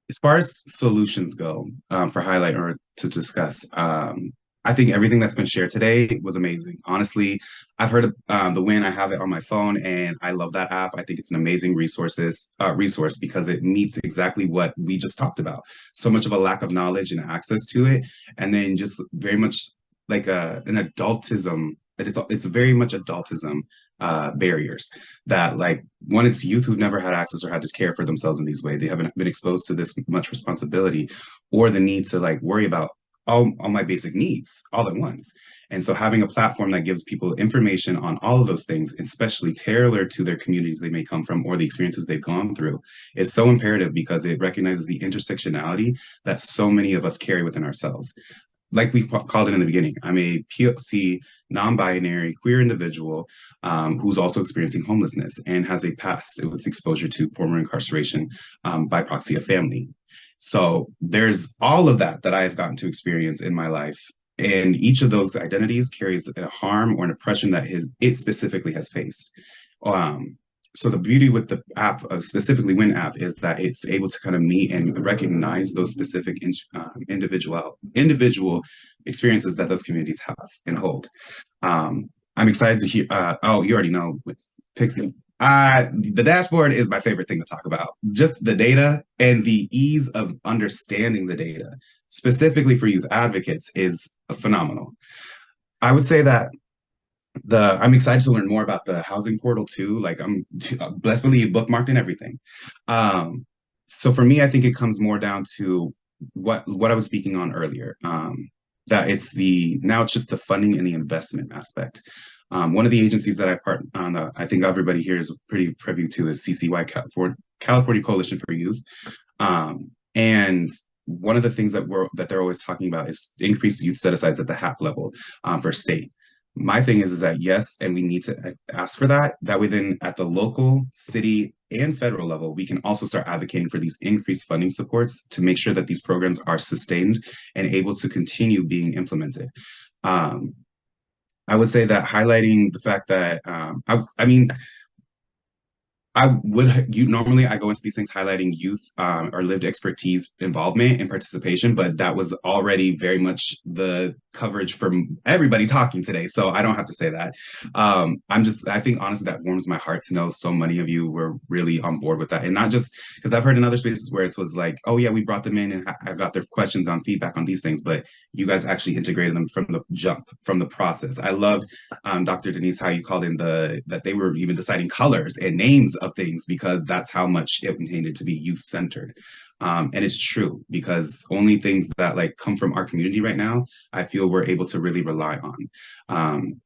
as far as solutions go, for highlight or to discuss, I think everything that's been shared today was amazing. Honestly, I've heard of the Win. I have it on my phone, and I love that app. I think it's an amazing resource because it meets exactly what we just talked about. So much of a lack of knowledge and access to it, and then just very much like an adultism. It's very much adultism barriers that, like, one, it's youth who've never had access or had to care for themselves in these ways. They haven't been exposed to this much responsibility or the need to like worry about all my basic needs all at once. And so having a platform that gives people information on all of those things, especially tailored to their communities they may come from or the experiences they've gone through, is so imperative because it recognizes the intersectionality that so many of us carry within ourselves. Like we called it in the beginning, I'm a POC, non-binary, queer individual who's also experiencing homelessness and has a past with exposure to former incarceration by proxy of family. So there's all of that I've gotten to experience in my life. And each of those identities carries a harm or an oppression that it specifically has faced. So the beauty with the app, specifically Win app, is that it's able to kind of meet and recognize those specific individual experiences that those communities have and hold. I'm excited to hear, you already know with Pixie. The dashboard is my favorite thing to talk about. Just the data and the ease of understanding the data, specifically for youth advocates, is phenomenal. I would say that I'm excited to learn more about the housing portal too. Like I'm blessed believe bookmarked and everything. So for me, I think it comes more down to what I was speaking on earlier. That now it's just the funding and the investment aspect. One of the agencies that I part on, I think everybody here is pretty privy to, is CCY, California Coalition for Youth. And one of the things that they're always talking about is increased youth set asides at the HAP level for state. My thing is that yes, and we need to ask for that. That way, then at the local, city, and federal level, we can also start advocating for these increased funding supports to make sure that these programs are sustained and able to continue being implemented. I would say that highlighting the fact that I mean, normally I go into these things highlighting youth or lived expertise involvement and participation, but that was already very much the coverage from everybody talking today. So I don't have to say that. I think honestly that warms my heart to know so many of you were really on board with that. And not just because I've heard in other spaces where it was like, oh yeah, we brought them in and I got their questions on feedback on these things, but you guys actually integrated them from the jump, from the process. I loved Dr. Denise, how you called in that they were even deciding colors and names of things because that's how much it needed to be youth-centered. And it's true because only things that like come from our community right now, I feel we're able to really rely on.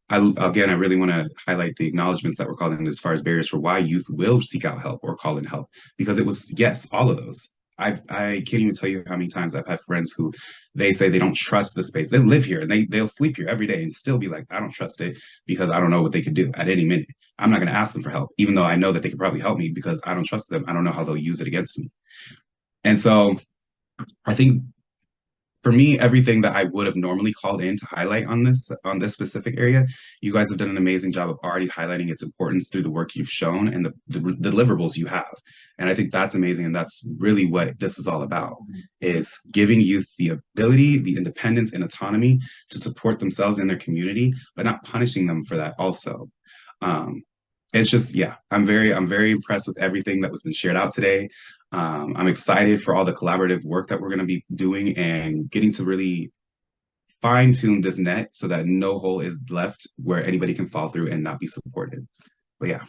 I really want to highlight the acknowledgements that were called in as far as barriers for why youth will seek out help or call in help, because it was, yes, all of those. I can't even tell you how many times I've had friends who they say they don't trust the space. They live here and they'll sleep here every day and still be like, I don't trust it because I don't know what they could do at any minute. I'm not going to ask them for help, even though I know that they could probably help me because I don't trust them. I don't know how they'll use it against me. And so I think for me, everything that I would have normally called in to highlight on this specific area, you guys have done an amazing job of already highlighting its importance through the work you've shown and the deliverables you have. And I think that's amazing. And that's really what this is all about, is giving youth the ability, the independence and autonomy to support themselves and their community, but not punishing them for that also. It's just, yeah, I'm very impressed with everything that was been shared out today. I'm excited for all the collaborative work that we're going to be doing and getting to really fine tune this net so that no hole is left where anybody can fall through and not be supported. But yeah.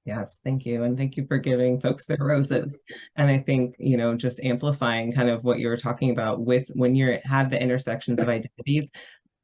Yes, thank you. And thank you for giving folks their roses. And I think, just amplifying kind of what you were talking about with when you have the intersections of identities,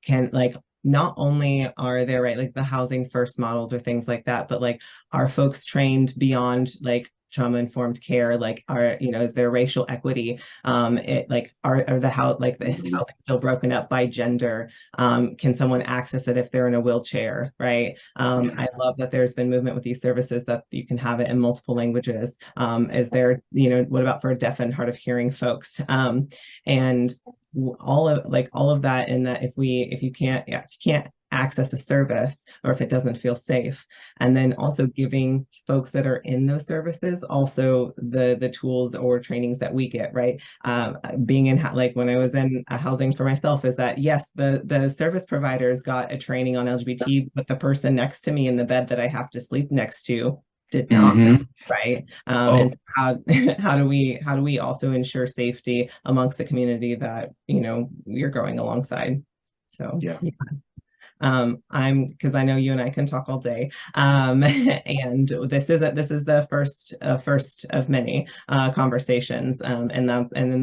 can like, not only are there, right, like the housing first models or things like that, but like, are folks trained beyond like trauma-informed care? Like, is there racial equity? Is the housing still broken up by gender? Can someone access it if they're in a wheelchair, right? I love that there's been movement with these services that you can have it in multiple languages. Is there, what about for deaf and hard of hearing folks? And all of that, and that if you can't access a service or if it doesn't feel safe, and then also giving folks that are in those services also the tools or trainings that we get, right? Being in like when I was in housing for myself, is that yes, the service providers got a training on LGBT, but the person next to me in the bed that I have to sleep next to did not. Right. And so how do we also ensure safety amongst the community that we're growing alongside? So yeah. Because I know you and I can talk all day, and this is the first of many conversations, and in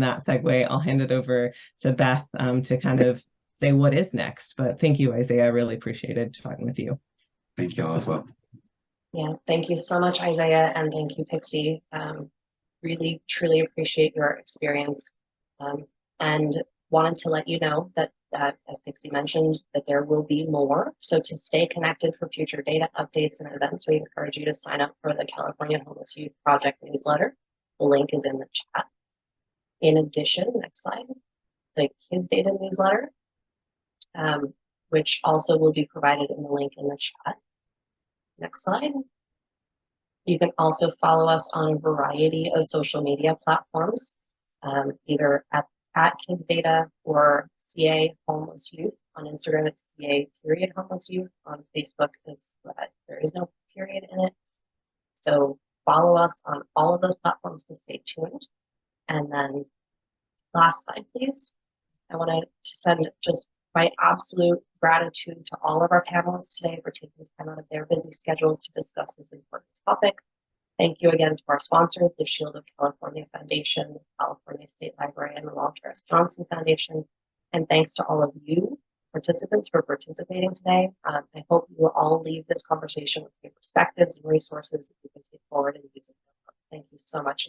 that segue, I'll hand it over to Beth to kind of say what is next. But thank you, Isaiah. I really appreciated talking with you. Thank you all as well. Yeah, thank you so much, Isaiah, and thank you, Pixie. Really, truly appreciate your experience, and wanted to let you know that, as Pixie mentioned, that there will be more. So to stay connected for future data updates and events, we encourage you to sign up for the California Homeless Youth Project newsletter. The link is in the chat. In addition, next slide, the KidsData newsletter, which also will be provided in the link in the chat. Next slide. You can also follow us on a variety of social media platforms, either at KidsData or CA Homeless Youth. On Instagram, it's CA_Homeless Youth. On Facebook, there is no period in it. So follow us on all of those platforms to stay tuned. And then last slide, please. I want to send just My absolute gratitude to all of our panelists today for taking time out of their busy schedules to discuss this important topic. Thank you again to our sponsors, the Shield of California Foundation, the California State Library, and the Walter S. Johnson Foundation. And thanks to all of you participants for participating today. I hope you will all leave this conversation with new perspectives and resources that you can take forward and use. Thank you so much.